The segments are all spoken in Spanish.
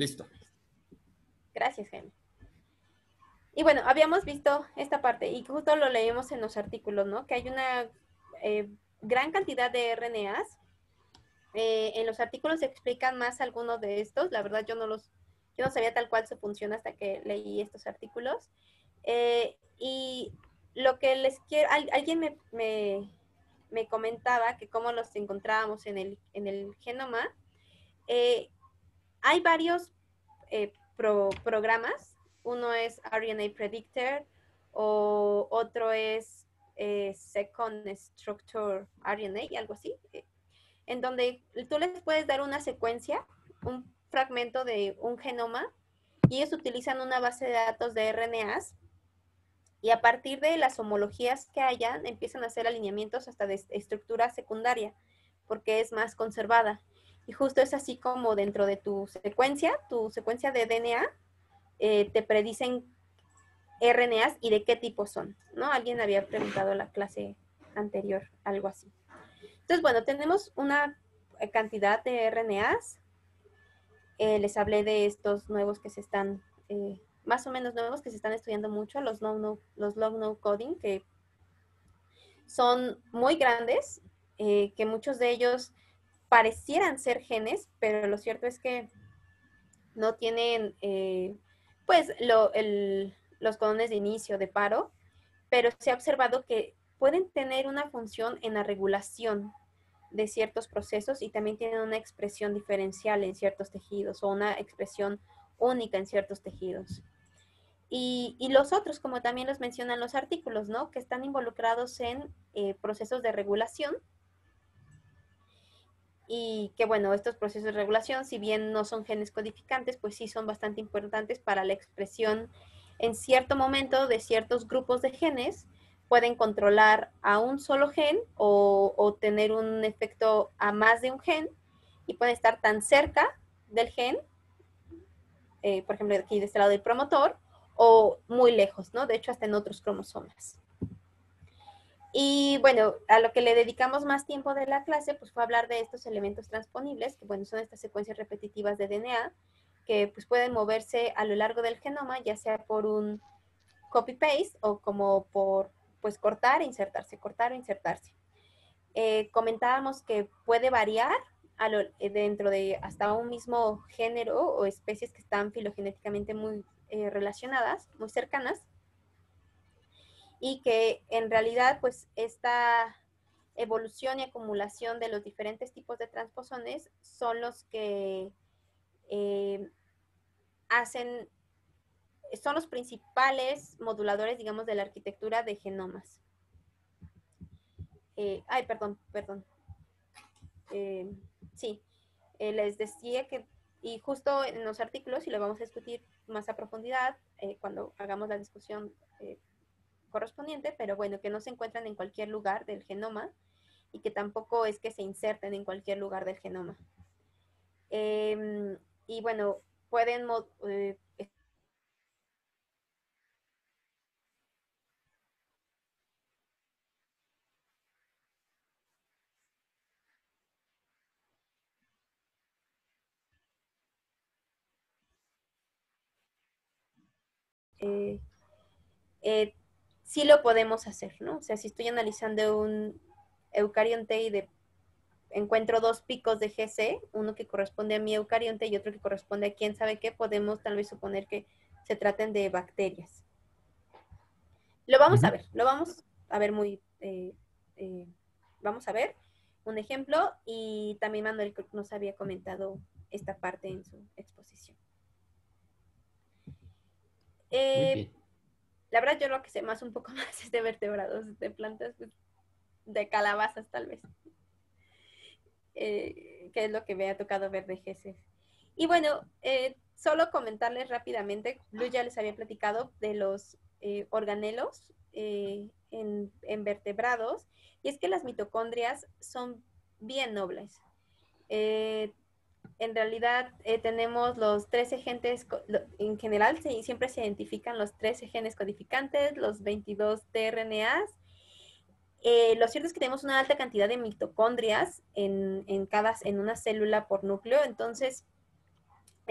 Listo. Gracias, Jaime. Y bueno, habíamos visto esta parte y justo lo leímos en los artículos, ¿no? Que hay una gran cantidad de RNAs. En los artículos se explican más algunos de estos. La verdad, yo no sabía tal cual se funciona hasta que leí estos artículos. Y lo que les quiero, alguien me comentaba que cómo los encontrábamos en el genoma. Hay varios programas. Uno es RNA Predictor o otro es Second Structure RNA, algo así, en donde tú les puedes dar una secuencia, un fragmento de un genoma, y ellos utilizan una base de datos de RNAs, y a partir de las homologías que hayan, empiezan a hacer alineamientos hasta de estructura secundaria, porque es más conservada. Y justo es así como dentro de tu secuencia de DNA, te predicen RNAs y de qué tipo son, ¿no? Alguien había preguntado en la clase anterior, algo así. Entonces, bueno, tenemos una cantidad de RNAs. Les hablé de estos nuevos que se están, más o menos nuevos, que se están estudiando mucho, los long no coding, que son muy grandes, que muchos de ellos parecieran ser genes, pero lo cierto es que no tienen, pues, los codones de inicio, de paro, pero se ha observado que pueden tener una función en la regulación de ciertos procesos y también tienen una expresión diferencial en ciertos tejidos o una expresión única en ciertos tejidos. Y los otros, como también los mencionan los artículos, ¿no? Que están involucrados en procesos de regulación y que, bueno, estos procesos de regulación, si bien no son genes codificantes, pues sí son bastante importantes para la expresión en cierto momento de ciertos grupos de genes. Pueden controlar a un solo gen o tener un efecto a más de un gen y pueden estar tan cerca del gen, por ejemplo, aquí de este lado del promotor, o muy lejos, ¿no? De hecho, hasta en otros cromosomas. Y bueno, a lo que le dedicamos más tiempo de la clase, pues fue hablar de estos elementos transponibles, que bueno, son estas secuencias repetitivas de DNA, que pues pueden moverse a lo largo del genoma, ya sea por un copy-paste o como por pues cortar e insertarse, cortar o insertarse. Comentábamos que puede variar dentro de hasta un mismo género o especies que están filogenéticamente muy relacionadas, muy cercanas, y que en realidad pues esta evolución y acumulación de los diferentes tipos de transposones son los que eh, hacen, son los principales moduladores, digamos, de la arquitectura de genomas. Perdón. Eh, sí, les decía que, y justo en los artículos, y lo vamos a discutir más a profundidad cuando hagamos la discusión correspondiente, pero bueno, que no se encuentran en cualquier lugar del genoma y que tampoco es que se inserten en cualquier lugar del genoma. Y bueno, pueden eh, eh, sí lo podemos hacer, ¿no? O sea, si estoy analizando un eucarionte y encuentro dos picos de GC, uno que corresponde a mi eucarionte y otro que corresponde a quién sabe qué, podemos tal vez suponer que se traten de bacterias. Lo vamos a ver, lo vamos a ver vamos a ver un ejemplo y también Manuel nos había comentado esta parte en su exposición. Muy bien. La verdad yo lo que sé más un poco más es de vertebrados, de plantas, pues, de calabazas tal vez, que es lo que me ha tocado ver de GC. Y bueno, solo comentarles rápidamente, Lu ya les había platicado de los organelos en vertebrados, y es que las mitocondrias son bien nobles. En realidad tenemos los 13 genes, en general siempre se identifican los 13 genes codificantes, los 22 tRNAs. Lo cierto es que tenemos una alta cantidad de mitocondrias en una célula por núcleo, entonces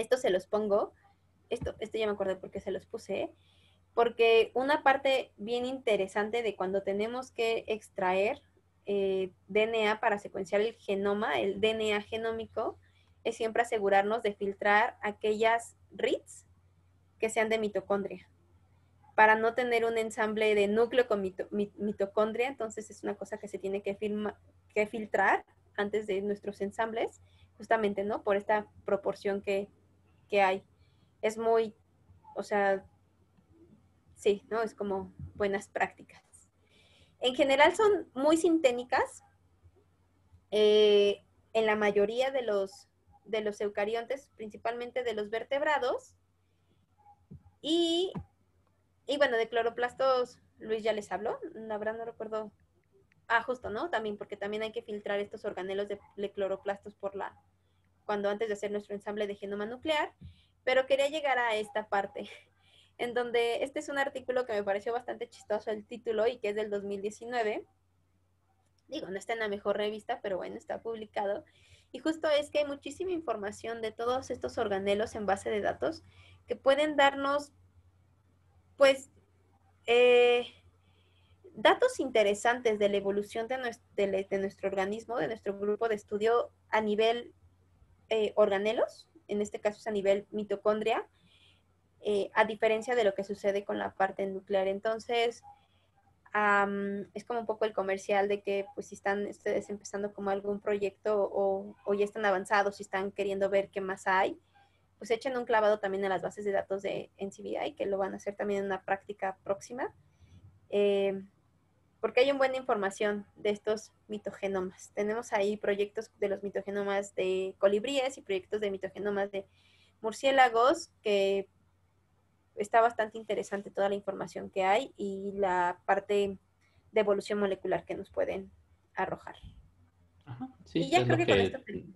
Esto se los pongo, esto ya me acordé por qué se los puse, porque una parte bien interesante de cuando tenemos que extraer DNA para secuenciar el genoma, el DNA genómico, es siempre asegurarnos de filtrar aquellas RITs que sean de mitocondria, para no tener un ensamble de núcleo con mitocondria. Entonces es una cosa que se tiene que filtrar antes de nuestros ensambles, justamente, ¿no? Por esta proporción que hay. Es muy, o sea, sí, ¿no? Es como buenas prácticas. En general son muy sintéticas. En la mayoría de los eucariontes, principalmente de los vertebrados. Y, y bueno, de cloroplastos, Luis ya les habló. La verdad no recuerdo. Ah, justo, ¿no? También, porque también hay que filtrar estos organelos de cloroplastos cuando antes de hacer nuestro ensamble de genoma nuclear. Pero quería llegar a esta parte, en donde este es un artículo que me pareció bastante chistoso el título y que es del 2019. Digo, no está en la mejor revista, pero bueno, está publicado. Y justo es que hay muchísima información de todos estos organelos en base de datos que pueden darnos, pues, eh, datos interesantes de la evolución de nuestro organismo, de nuestro grupo de estudio a nivel organelos, en este caso es a nivel mitocondria, a diferencia de lo que sucede con la parte nuclear. Entonces, es como un poco el comercial de que pues si están ustedes empezando como algún proyecto o ya están avanzados, si están queriendo ver qué más hay, pues echen un clavado también a las bases de datos de NCBI, que lo van a hacer también en una práctica próxima, eh, porque hay una buena información de estos mitogenomas. Tenemos ahí proyectos de los mitogenomas de colibríes y proyectos de mitogenomas de murciélagos, que está bastante interesante toda la información que hay y la parte de evolución molecular que nos pueden arrojar. Ajá, Y sí, ya es creo que con esto termino.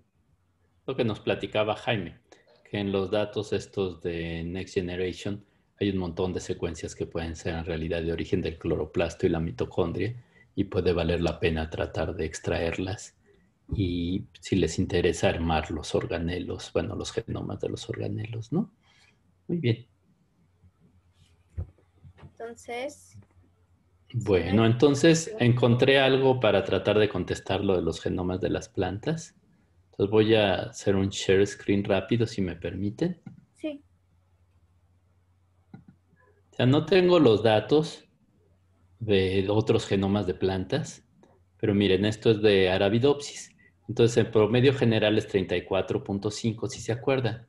lo que nos platicaba Jaime, que en los datos estos de Next Generation hay un montón de secuencias que pueden ser en realidad de origen del cloroplasto y la mitocondria y puede valer la pena tratar de extraerlas y si les interesa armar los organelos, bueno, los genomas de los organelos, ¿no? Muy bien. Entonces, si no Bueno, hay entonces preguntas, encontré algo para tratar de contestar lo de los genomas de las plantas. Entonces voy a hacer un share screen rápido, si me permiten. sí. O sea, no tengo los datos de otros genomas de plantas, pero miren, esto es de Arabidopsis. Entonces, el promedio general es 34.5, si se acuerdan,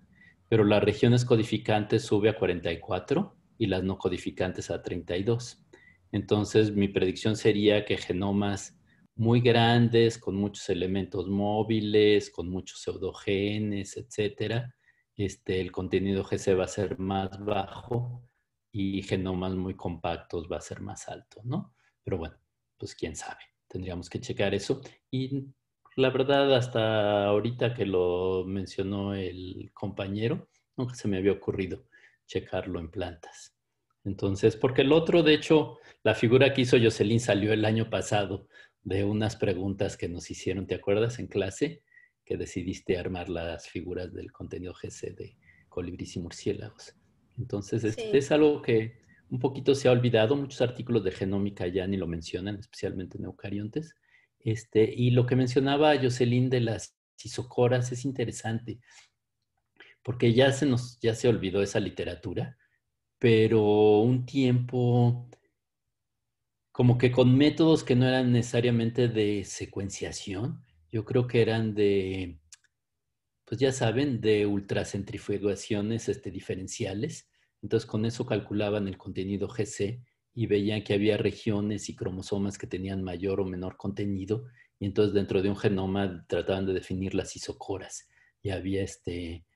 pero las regiones codificantes sube a 44 y las no codificantes a 32. Entonces, mi predicción sería que genomas muy grandes, con muchos elementos móviles, con muchos pseudogenes, etcétera, el contenido GC va a ser más bajo y genomas muy compactos va a ser más alto, ¿no? Pero bueno, pues quién sabe, tendríamos que checar eso. Y la verdad, hasta ahorita que lo mencionó el compañero, nunca se me había ocurrido checarlo en plantas. Entonces, porque el otro, de hecho, la figura que hizo Jocelyn salió el año pasado de unas preguntas que nos hicieron, ¿te acuerdas en clase? Que decidiste armar las figuras del contenido GC de colibríes y murciélagos. Entonces, Sí. es algo que un poquito se ha olvidado. Muchos artículos de genómica ya ni lo mencionan, especialmente en eucariontes. Y lo que mencionaba Jocelyn de las isocoras es interesante, porque ya se olvidó esa literatura, pero un tiempo como que con métodos que no eran necesariamente de secuenciación, yo creo que eran de, pues ya saben, de ultracentrifugaciones diferenciales. Entonces con eso calculaban el contenido GC y veían que había regiones y cromosomas que tenían mayor o menor contenido y entonces dentro de un genoma trataban de definir las isocoras y había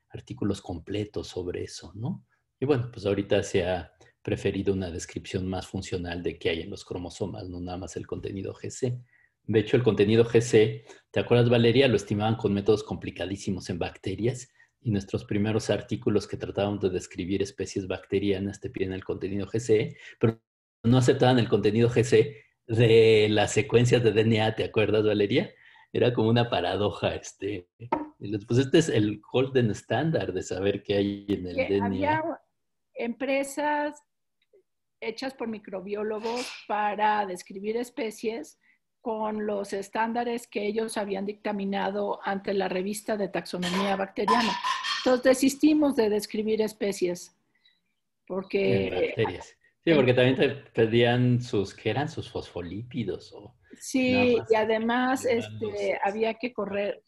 artículos completos sobre eso, ¿no? Y bueno, pues ahorita se ha preferido una descripción más funcional de qué hay en los cromosomas, no nada más el contenido GC. De hecho, el contenido GC, ¿te acuerdas, Valeria? Lo estimaban con métodos complicadísimos en bacterias y nuestros primeros artículos que trataban de describir especies bacterianas te piden el contenido GC, pero no aceptaban el contenido GC de las secuencias de DNA, ¿te acuerdas, Valeria? Era como una paradoja, Pues este es el golden standard de saber qué hay en el Que había DNA. empresas hechas por microbiólogos para describir especies con los estándares que ellos habían dictaminado ante la revista de taxonomía bacteriana. Entonces desistimos de describir especies porque... Bacterias. Sí, porque también te pedían ¿qué eran? Sus fosfolípidos o nada Sí, más y además había que correr,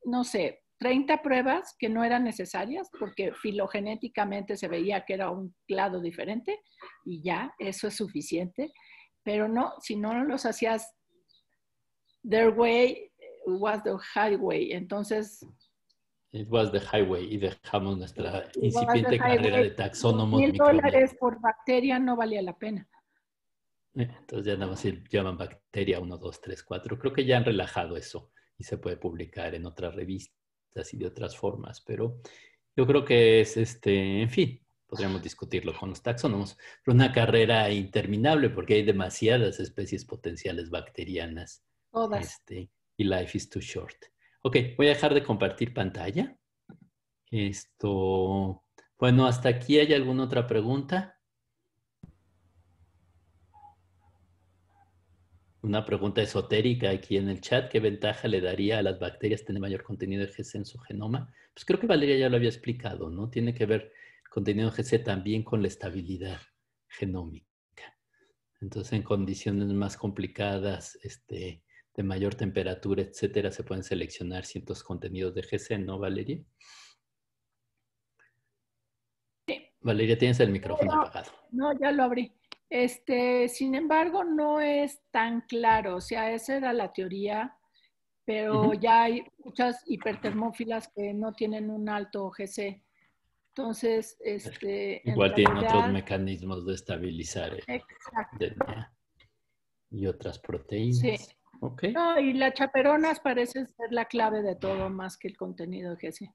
no sé, 30 pruebas que no eran necesarias porque filogenéticamente se veía que era un clado diferente y ya, eso es suficiente. Pero no, si no los hacías their way was the highway. Entonces, It was the highway y dejamos nuestra it was the incipiente carrera highway. de taxónomos $2,000 microbiólogos. por bacteria no valía la pena. Entonces ya nada más se llaman bacteria 1, 2, 3, 4. Creo que ya han relajado eso y se puede publicar en otras revistas y de otras formas, pero yo creo que es, en fin, podríamos discutirlo con los taxónomos, pero una carrera interminable porque hay demasiadas especies potenciales bacterianas. Todas. Y life is too short. Ok, voy a dejar de compartir pantalla. Bueno, hasta aquí. ¿Hay alguna otra pregunta? Una pregunta esotérica aquí en el chat. ¿Qué ventaja le daría a las bacterias tener mayor contenido de GC en su genoma? Pues creo que Valeria ya lo había explicado, ¿no? Tiene que ver el contenido de GC también con la estabilidad genómica. Entonces, en condiciones más complicadas, de mayor temperatura, etcétera, se pueden seleccionar ciertos contenidos de GC, ¿no, Valeria? Sí. Valeria, tienes el micrófono apagado. No, ya lo abrí. Sin embargo, no es tan claro. O sea, esa era la teoría, pero ya hay muchas hipertermófilas que no tienen un alto GC. Entonces, igual tienen otros mecanismos de estabilizar el DNA y otras proteínas. Sí. Okay. No, y las chaperonas parecen ser la clave de todo más que el contenido de GC.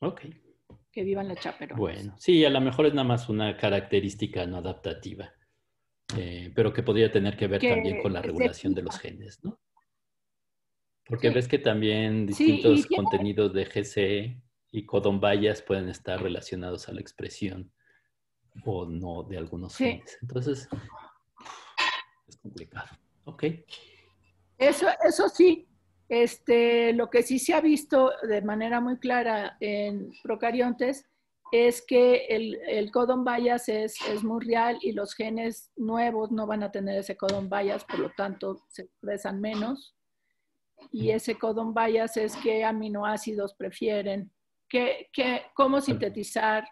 Ok. Que vivan las chaperonas. Bueno, sí, a lo mejor es nada más una característica no adaptativa, pero que podría tener que ver también con la regulación de los genes, ¿no? Porque ves que también distintos contenidos de GC y codon bias pueden estar relacionados a la expresión o no de algunos genes. Entonces, es complicado. Ok. Eso sí. Lo que sí se ha visto de manera muy clara en procariontes es que el codon bias es muy real y los genes nuevos no van a tener ese codon bias, por lo tanto se expresan menos. Y ese codon bias es qué aminoácidos prefieren, cómo sintetizar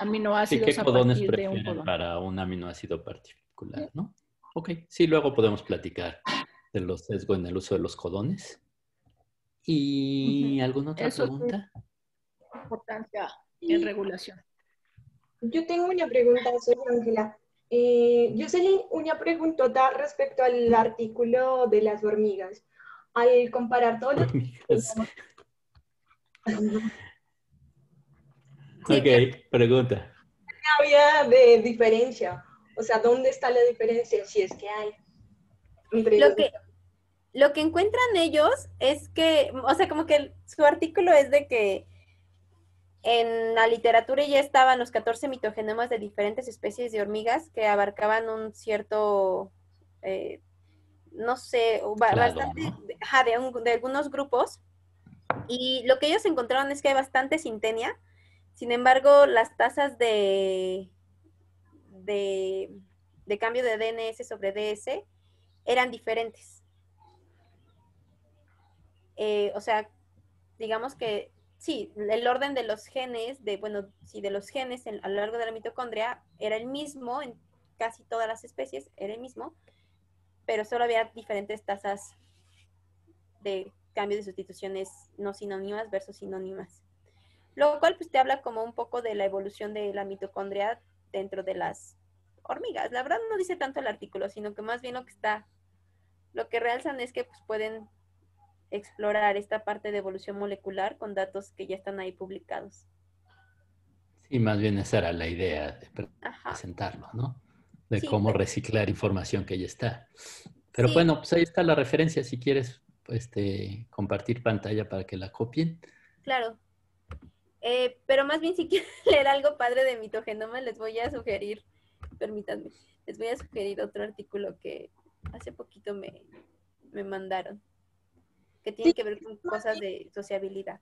aminoácidos ¿Qué a codones partir de un prefieren codón? para un aminoácido particular, ¿no? Ok, sí, luego podemos platicar de los sesgos en el uso de los codones. ¿Y alguna otra pregunta? Importancia en regulación. Yo tengo una pregunta, soy Ángela. Yo sé una preguntota respecto al artículo de las hormigas. Al comparar todos los... Hormigas. Sí, ok, pregunta. ¿Qué había de diferencia? O sea, ¿dónde está la diferencia, si es que hay? Entre lo que encuentran ellos es que, o sea, como que su artículo es de que en la literatura ya estaban los 14 mitogenomas de diferentes especies de hormigas que abarcaban un cierto, no sé, bastante, ¿no? de algunos grupos. Y lo que ellos encontraron es que hay bastante sintenia. Sin embargo, las tasas de cambio de DNS sobre DS eran diferentes. O sea, digamos que sí, el orden de los genes, de los genes a lo largo de la mitocondria era el mismo en casi todas las especies, era el mismo, pero solo había diferentes tasas de cambio de sustituciones no sinónimas versus sinónimas. Lo cual pues te habla como un poco de la evolución de la mitocondria dentro de las hormigas. La verdad no dice tanto el artículo, sino que más bien lo que realzan es que pues, pueden explorar esta parte de evolución molecular con datos que ya están ahí publicados. Sí, más bien esa era la idea de presentarlo, ¿no? De cómo reciclar información que ya está. Pero Sí, bueno, pues ahí está la referencia si quieres compartir pantalla para que la copien. claro. Pero más bien si quieren leer algo padre de mitogenoma, les voy a sugerir, permítanme, les voy a sugerir otro artículo que hace poquito me mandaron, que tiene Sí, que ver con cosas de sociabilidad.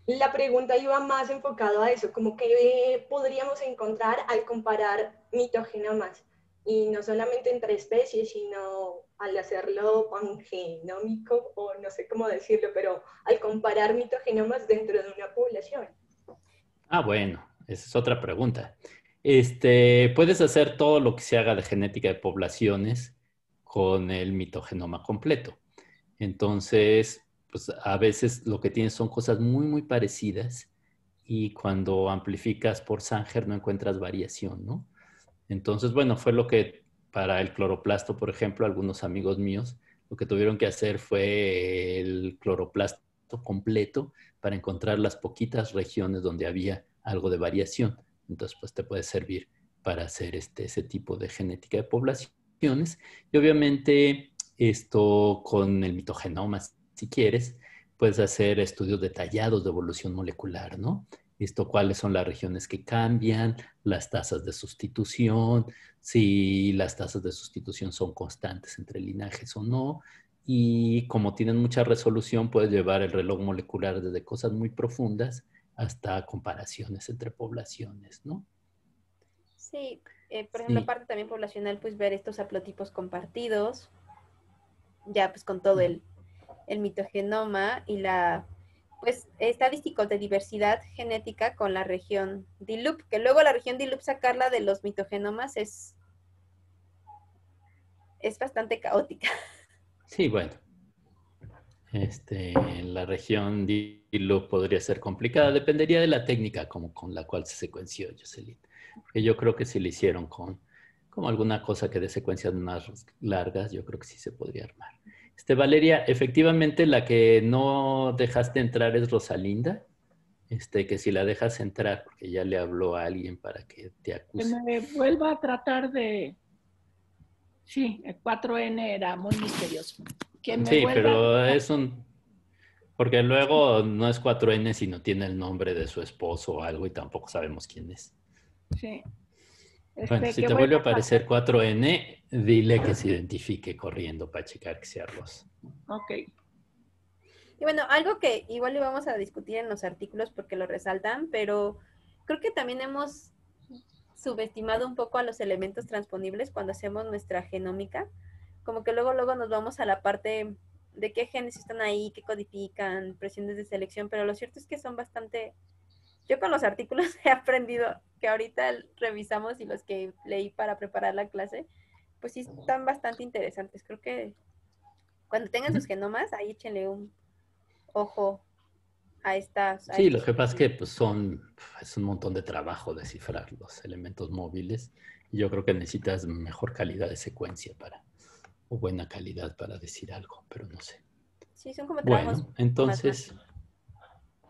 la pregunta iba más enfocado a eso, como que podríamos encontrar al comparar mitogenomas, y no solamente entre especies, sino al hacerlo pangenómico, o no sé cómo decirlo, pero al comparar mitogenomas dentro de una población. Ah, bueno, esa es otra pregunta. Puedes hacer todo lo que se haga de genética de poblaciones con el mitogenoma completo. Entonces, pues a veces lo que tienes son cosas muy, muy parecidas y cuando amplificas por Sanger no encuentras variación, ¿no? Entonces, bueno, fue lo que para el cloroplasto, por ejemplo, algunos amigos míos, lo que tuvieron que hacer fue el cloroplasto completo para encontrar las poquitas regiones donde había algo de variación. Entonces, pues te puede servir para hacer ese tipo de genética de poblaciones. Y obviamente, esto con el mitogenoma, si quieres, puedes hacer estudios detallados de evolución molecular, ¿no? Cuáles son las regiones que cambian, las tasas de sustitución, si las tasas de sustitución son constantes entre linajes o no. Y como tienen mucha resolución, puedes llevar el reloj molecular desde cosas muy profundas hasta comparaciones entre poblaciones, ¿no? Sí, por ejemplo, Sí. aparte también poblacional, pues ver estos haplotipos compartidos, ya pues con todo el mitogenoma y la, pues, estadísticos de diversidad genética con la región DILUP, que luego la región DILUP sacarla de los mitogenomas es bastante caótica. Sí, bueno. La región DILU podría ser complicada, dependería de la técnica como con la cual se secuenció Jocelyn. Porque yo creo que si le hicieron con como alguna cosa que de secuencias más largas, yo creo que sí se podría armar. Valeria, efectivamente la que no dejaste entrar es Rosalinda, que si la dejas entrar, porque ya le habló a alguien para que te Que acuse. me vuelva a tratar de... Sí, el 4N era muy misterioso. Que me Sí, vuelva a pero tratar. es un... Porque luego no es 4N, sino tiene el nombre de su esposo o algo y tampoco sabemos quién es. Sí, Bueno, si que te vuelva vuelve a a tratar. aparecer 4N, dile que se identifique corriendo para checar que sea Ross. Ok. Y bueno, algo que igual le vamos a discutir en los artículos porque lo resaltan, pero creo que también hemos subestimado un poco a los elementos transponibles cuando hacemos nuestra genómica. Como que luego nos vamos a la parte de qué genes están ahí, qué codifican, presiones de selección, pero lo cierto es que son bastante... Yo con los artículos he aprendido que ahorita revisamos y los que leí para preparar la clase, pues sí están bastante interesantes. Creo que cuando tengan sus genomas, ahí échenle un ojo a Sí, lo estos que pasa es objetivos. que pues, es un montón de trabajo descifrar los elementos móviles. Y yo creo que necesitas mejor calidad de secuencia o buena calidad para decir algo, pero no sé. Sí, son como trabajos Bueno, más. entonces,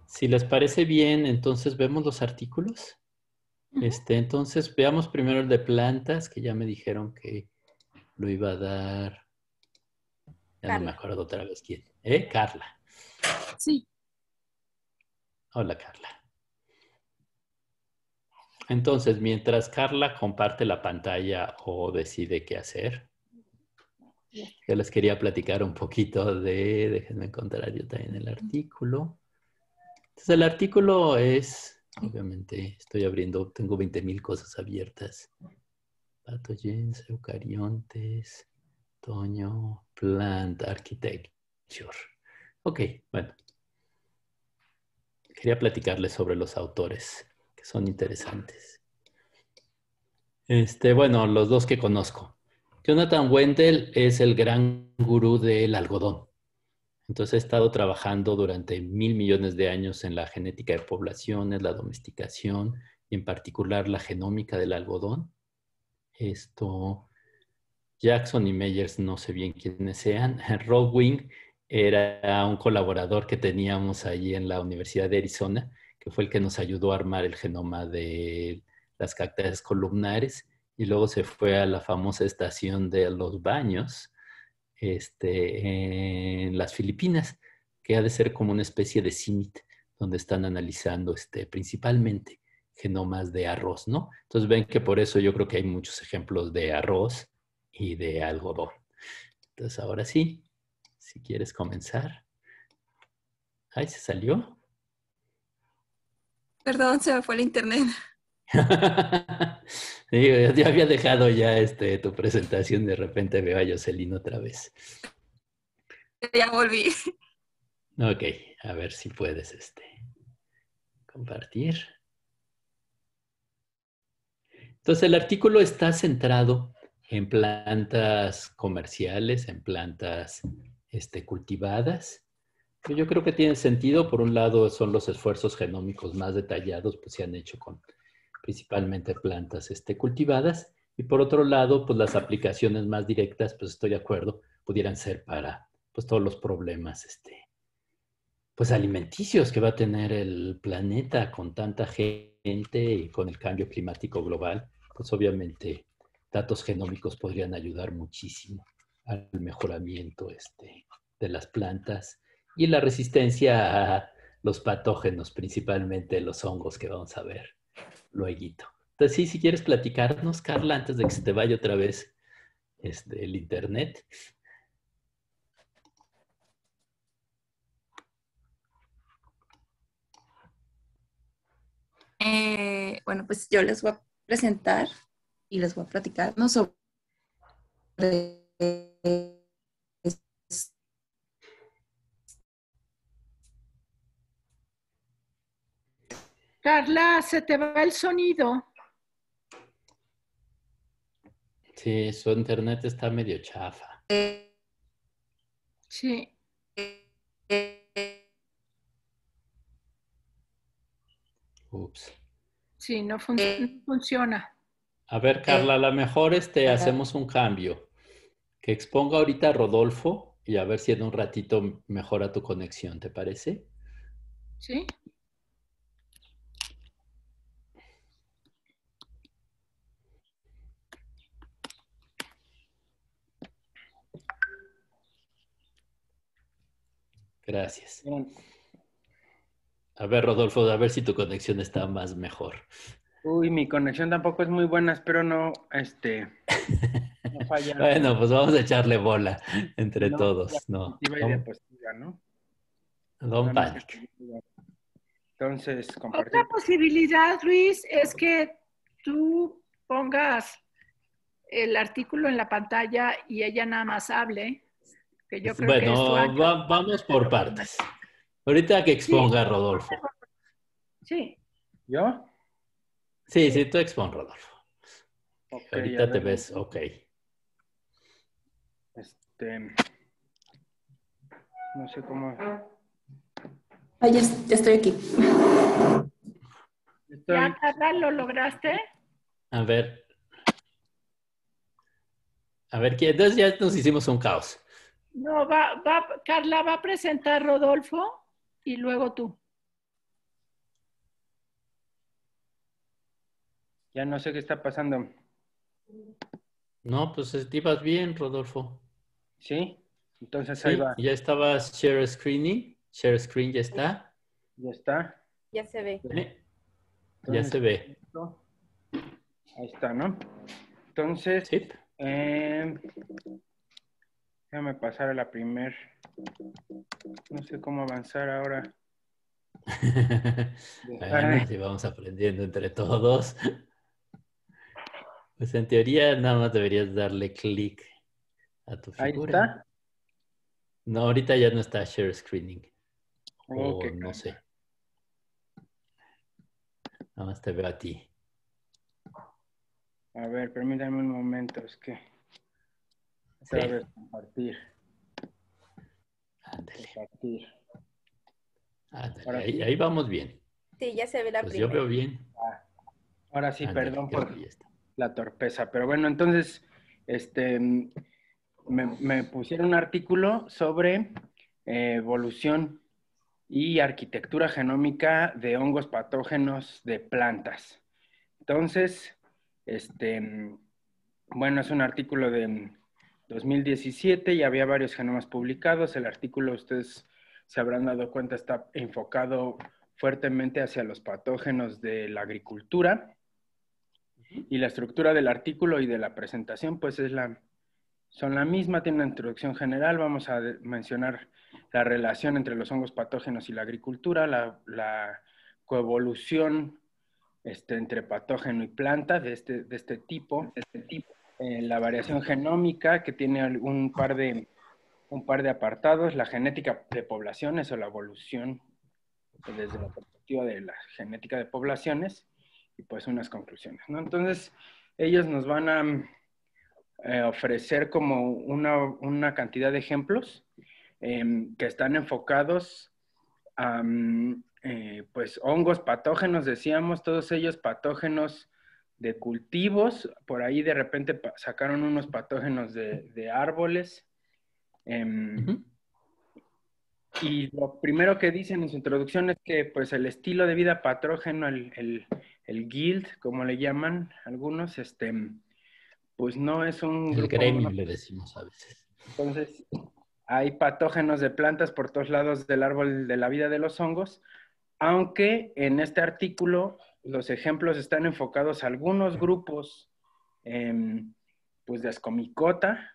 si les parece bien, entonces vemos los artículos. Entonces, veamos primero el de plantas, que ya me dijeron que lo iba a dar, ya no me Carla. acuerdo otra vez quién. Carla. Sí. Hola, Carla. Entonces, mientras Carla comparte la pantalla o decide qué hacer, yo les quería platicar un poquito déjenme encontrar yo también el artículo. Entonces, el artículo es, obviamente, estoy abriendo, tengo 20,000 cosas abiertas. Pathogens, eucariontes, otoño, plant architecture. Ok, bueno. Quería platicarles sobre los autores, que son interesantes. Bueno, los dos que conozco. Jonathan Wendell es el gran gurú del algodón. Entonces ha estado trabajando durante 1,000,000,000 de años en la genética de poblaciones, la domesticación y en particular la genómica del algodón. Jackson y Meyers, no sé bien quiénes sean. Rob Wing era un colaborador que teníamos allí en la Universidad de Arizona, que fue el que nos ayudó a armar el genoma de las cactáceas columnares y luego se fue a la famosa estación de Los Baños en las Filipinas, que ha de ser como una especie de CIMIT, donde están analizando principalmente genomas de arroz, ¿no? Entonces ven que por eso yo creo que hay muchos ejemplos de arroz y de algodón. Entonces ahora sí, si quieres comenzar. Ay, ¿se salió? Perdón, se me fue el internet. Digo, yo había dejado ya tu presentación, de repente veo a Jocelyn otra vez. Ya volví. Ok, a ver si puedes compartir. Entonces el artículo está centrado en plantas comerciales, en plantas cultivadas. Yo creo que tiene sentido. Por un lado son los esfuerzos genómicos más detallados, pues se han hecho con principalmente plantas cultivadas. Y por otro lado, pues las aplicaciones más directas, pues estoy de acuerdo, pudieran ser para pues todos los problemas pues alimenticios que va a tener el planeta con tanta gente y con el cambio climático global. Pues obviamente datos genómicos podrían ayudar muchísimo al mejoramiento de las plantas y la resistencia a los patógenos, principalmente los hongos que vamos a ver luego. Entonces, sí, si quieres platicarnos, Carla, antes de que se te vaya otra vez el internet. Bueno, pues yo les voy a presentar y les voy a platicar, ¿no? Sobre Carla, se te va el sonido. Sí, su internet está medio chafa. Sí. Ups. Sí, no funciona. A ver, Carla, a lo mejor hacemos un cambio. Que exponga ahorita a Rodolfo y a ver si en un ratito mejora tu conexión, ¿te parece? Sí. Gracias. A ver, Rodolfo, a ver si tu conexión está más mejor. Uy, mi conexión tampoco es muy buena, espero no fallar. Bueno, pues vamos a echarle bola entre todos. No, diapositiva, ¿no? Don't panic. Entonces, Otra posibilidad, Luis, es que tú pongas el artículo en la pantalla y ella nada más hable. Que yo creo que es tu vamos por partes. Ahorita que exponga Rodolfo. Sí. ¿Yo? Sí, tú expon, Rodolfo. Okay, ahorita te ves, ok. No sé cómo. Ya estoy aquí. ¿Ya, Carla, lo lograste? A ver, entonces ya nos hicimos un caos. No, Carla va a presentar Rodolfo y luego tú. Ya no sé qué está pasando. No, pues ibas bien, Rodolfo. ¿Sí? Entonces Sí, ahí va. ya estabas share screening. Share screen ya está. Ya está. Ya se ve. Entonces, ya se ve. Ahí está, ¿no? Entonces, Sí. déjame pasar a la primer. No sé cómo avanzar ahora. Bueno, así vamos aprendiendo entre todos. Pues en teoría nada más deberías darle clic a tu figura. Ahí está. No, ahorita ya no está share screening. Okay, no sé. Nada más te veo a ti. A ver, permítame un momento, es que otra vez compartir. Ándale. Compartir. Ándale. Ahí vamos bien. Sí, ya se ve la Pues primera. yo veo bien. Ahora sí, Ándale, perdón creo por que ya está. la torpeza, pero bueno, entonces, me pusieron un artículo sobre evolución y arquitectura genómica de hongos patógenos de plantas. Entonces, bueno, es un artículo de 2017 y había varios genomas publicados. El artículo, ustedes se habrán dado cuenta, está enfocado fuertemente hacia los patógenos de la agricultura. Y la estructura del artículo y de la presentación, pues son la misma, tiene una introducción general. Vamos a mencionar la relación entre los hongos patógenos y la agricultura, la coevolución entre patógeno y planta de este tipo, la variación genómica, que tiene un par de apartados, la genética de poblaciones o la evolución desde la perspectiva de la genética de poblaciones, y pues unas conclusiones, ¿no? Entonces, ellos nos van a ofrecer como una cantidad de ejemplos que están enfocados a pues hongos patógenos, decíamos, todos ellos patógenos de cultivos. Por ahí de repente sacaron unos patógenos de árboles. Y lo primero que dicen en su introducción es que pues el estilo de vida patógeno, el guild, como le llaman algunos, pues no es un grupo. El gremio le decimos a veces. Entonces, hay patógenos de plantas por todos lados del árbol de la vida de los hongos, aunque en este artículo los ejemplos están enfocados a algunos grupos pues de Ascomycota,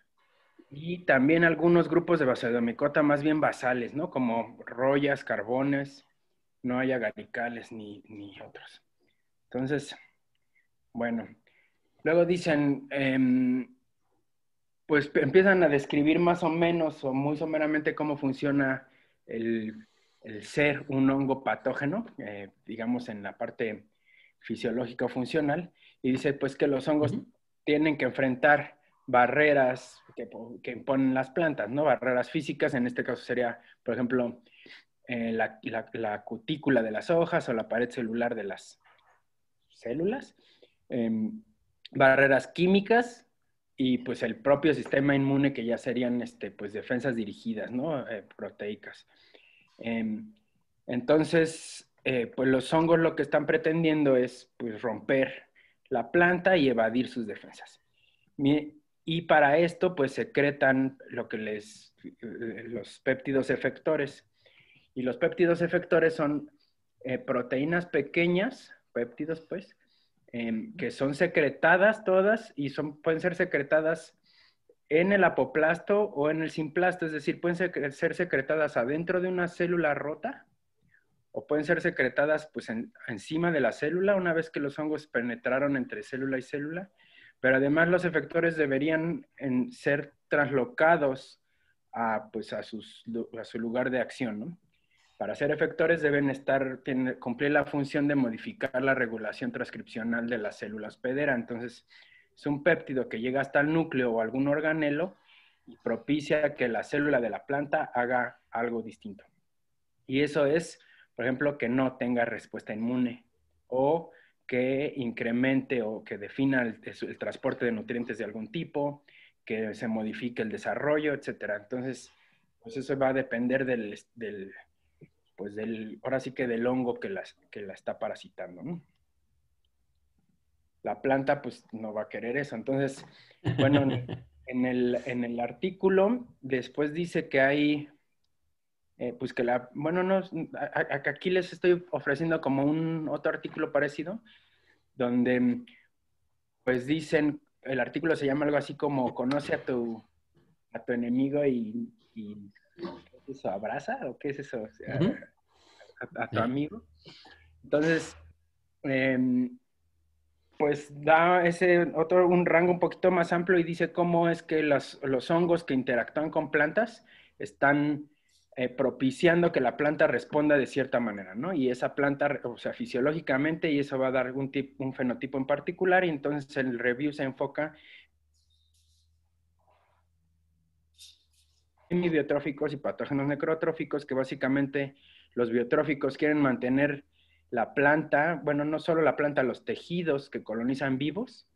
y también algunos grupos de Basidiomycota más bien basales, ¿no? Como rollas, carbones, no hay agaricales ni otros. Entonces, bueno, luego dicen, pues empiezan a describir más o menos o muy someramente cómo funciona el ser un hongo patógeno, digamos en la parte fisiológica o funcional, y dice pues que los hongos tienen que enfrentar barreras que imponen las plantas, ¿no? Barreras físicas, en este caso sería, por ejemplo, la cutícula de las hojas o la pared celular de las células, barreras químicas y pues el propio sistema inmune, que ya serían pues defensas dirigidas, ¿no? Proteicas. Entonces, pues los hongos lo que están pretendiendo es pues romper la planta y evadir sus defensas. Y para esto, pues secretan los péptidos efectores. Y los péptidos efectores son proteínas pequeñas, péptidos pues, que son secretadas todas y pueden ser secretadas en el apoplasto o en el simplasto, es decir, pueden ser secretadas adentro de una célula rota o pueden ser secretadas pues encima de la célula una vez que los hongos penetraron entre célula y célula. Pero además los efectores deberían ser traslocados pues a su lugar de acción, ¿no? Para ser efectores deben cumplir la función de modificar la regulación transcripcional de la célula hospedera. Entonces, es un péptido que llega hasta el núcleo o algún organelo y propicia que la célula de la planta haga algo distinto. Y eso es, por ejemplo, que no tenga respuesta inmune o que incremente o que defina el transporte de nutrientes de algún tipo, que se modifique el desarrollo, etc. Entonces, pues eso va a depender ahora sí que del hongo que la está parasitando, ¿no? La planta, pues, no va a querer eso. Entonces, bueno, en el artículo, después dice que hay, pues que aquí les estoy ofreciendo como otro artículo parecido, donde, pues, dicen, el artículo se llama algo así como, conoce a tu enemigo y ¿qué es eso? ¿Abraza? ¿O qué es eso? O sea, a tu amigo. Entonces, pues da un rango un poquito más amplio y dice cómo es que los hongos que interactúan con plantas están propiciando que la planta responda de cierta manera, ¿no? Y esa planta, o sea, fisiológicamente, y eso va a dar un fenotipo en particular, y entonces el review se enfoca en biotróficos y patógenos necrotróficos, que básicamente los biotróficos quieren mantener la planta, bueno, no solo la planta, los tejidos que colonizan vivos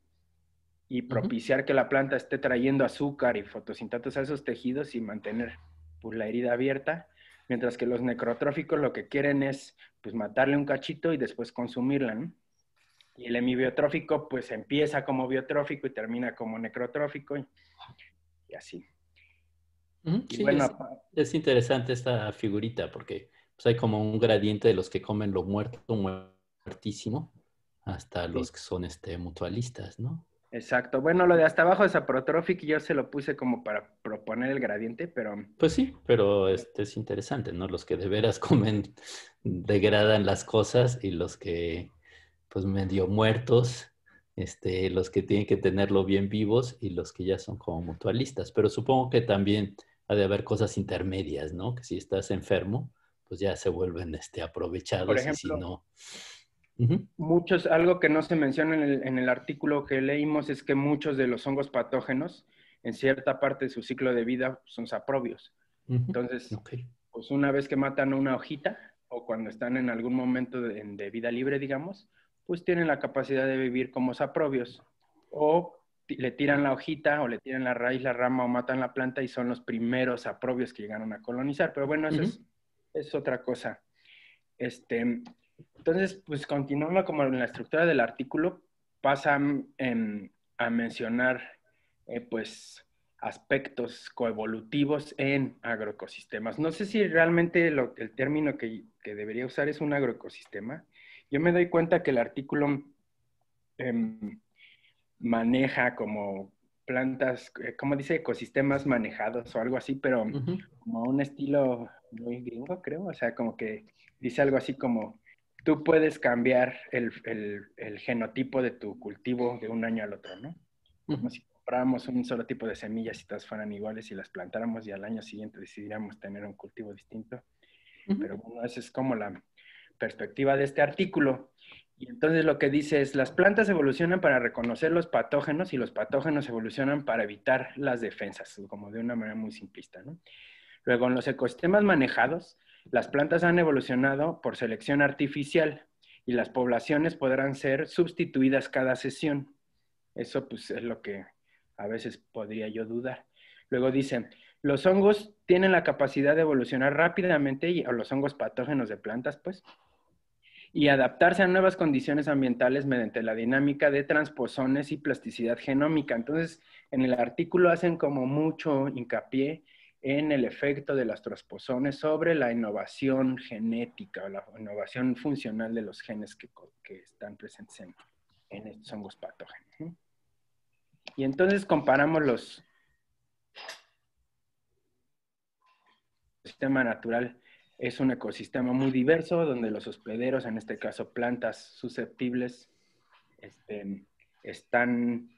y propiciar que la planta esté trayendo azúcar y fotosintatos a esos tejidos y mantener pues la herida abierta, mientras que los necrotróficos lo que quieren es pues matarle un cachito y después consumirla, ¿no? Y el hemibiotrófico pues empieza como biotrófico y termina como necrotrófico. y así. Y Sí, bueno, es interesante esta figurita porque pues, hay como un gradiente de los que comen lo muerto, muertísimo, hasta sí, los que son mutualistas, ¿no? exacto. Bueno, lo de hasta abajo de Saprotrophic yo se lo puse como para proponer el gradiente, pero Pues sí, pero es interesante, ¿no? Los que de veras comen, degradan las cosas y los que, pues medio muertos, los que tienen que tenerlo bien vivos y los que ya son como mutualistas. Pero supongo que también ha de haber cosas intermedias, ¿no? Que si estás enfermo, pues ya se vuelven, por aprovechados y si ejemplo, no. Ujú, algo que no se menciona en el artículo que leímos es que muchos de los hongos patógenos, en cierta parte de su ciclo de vida, son saprobios. ujú. Entonces, Ok. pues una vez que matan una hojita, o cuando están en algún momento de vida libre, digamos, pues tienen la capacidad de vivir como saprobios. O le tiran la hojita, o le tiran la raíz, la rama, o matan la planta, y son los primeros saprobios que llegaron a colonizar. Pero bueno, eso Ujú. es otra cosa. Entonces, pues continuando como en la estructura del artículo, pasan a mencionar, pues, aspectos coevolutivos en agroecosistemas. No sé si realmente el término que debería usar es un agroecosistema. Yo me doy cuenta que el artículo maneja como plantas, como dice, ecosistemas manejados o algo así, pero Ujú. como un estilo muy gringo, creo. O sea, como que dice algo así como, tú puedes cambiar el genotipo de tu cultivo de un año al otro, ¿no? Como Ujú. si compráramos un solo tipo de semillas y todas fueran iguales y las plantáramos y al año siguiente decidiéramos tener un cultivo distinto. Ujú. Pero bueno, esa es como la perspectiva de este artículo. Y entonces lo que dice es, las plantas evolucionan para reconocer los patógenos y los patógenos evolucionan para evitar las defensas, como de una manera muy simplista, ¿no? Luego, en los ecosistemas manejados, las plantas han evolucionado por selección artificial y las poblaciones podrán ser sustituidas cada sesión. Eso pues es lo que a veces podría yo dudar. Luego dicen, los hongos tienen la capacidad de evolucionar rápidamente, o los hongos patógenos de plantas, pues, y adaptarse a nuevas condiciones ambientales mediante la dinámica de transposones y plasticidad genómica. Entonces, en el artículo hacen como mucho hincapié en el efecto de las transposones sobre la innovación genética o la innovación funcional de los genes que están presentes en estos hongos patógenos, ¿no? Y entonces comparamos los el sistema natural. Es un ecosistema muy diverso donde los hospederos, en este caso plantas susceptibles, están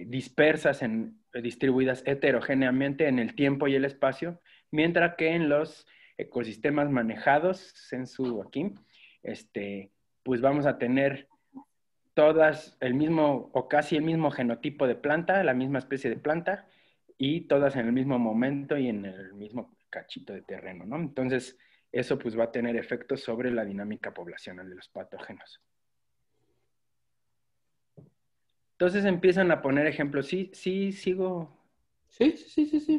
dispersas, distribuidas heterogéneamente en el tiempo y el espacio, mientras que en los ecosistemas manejados, Sensu aquí, pues vamos a tener todas el mismo o casi el mismo genotipo de planta, la misma especie de planta, y todas en el mismo momento y en el mismo cachito de terreno, ¿no? Entonces, eso pues va a tener efectos sobre la dinámica poblacional de los patógenos. Entonces empiezan a poner ejemplos. Sí, sí, sigo. Sí,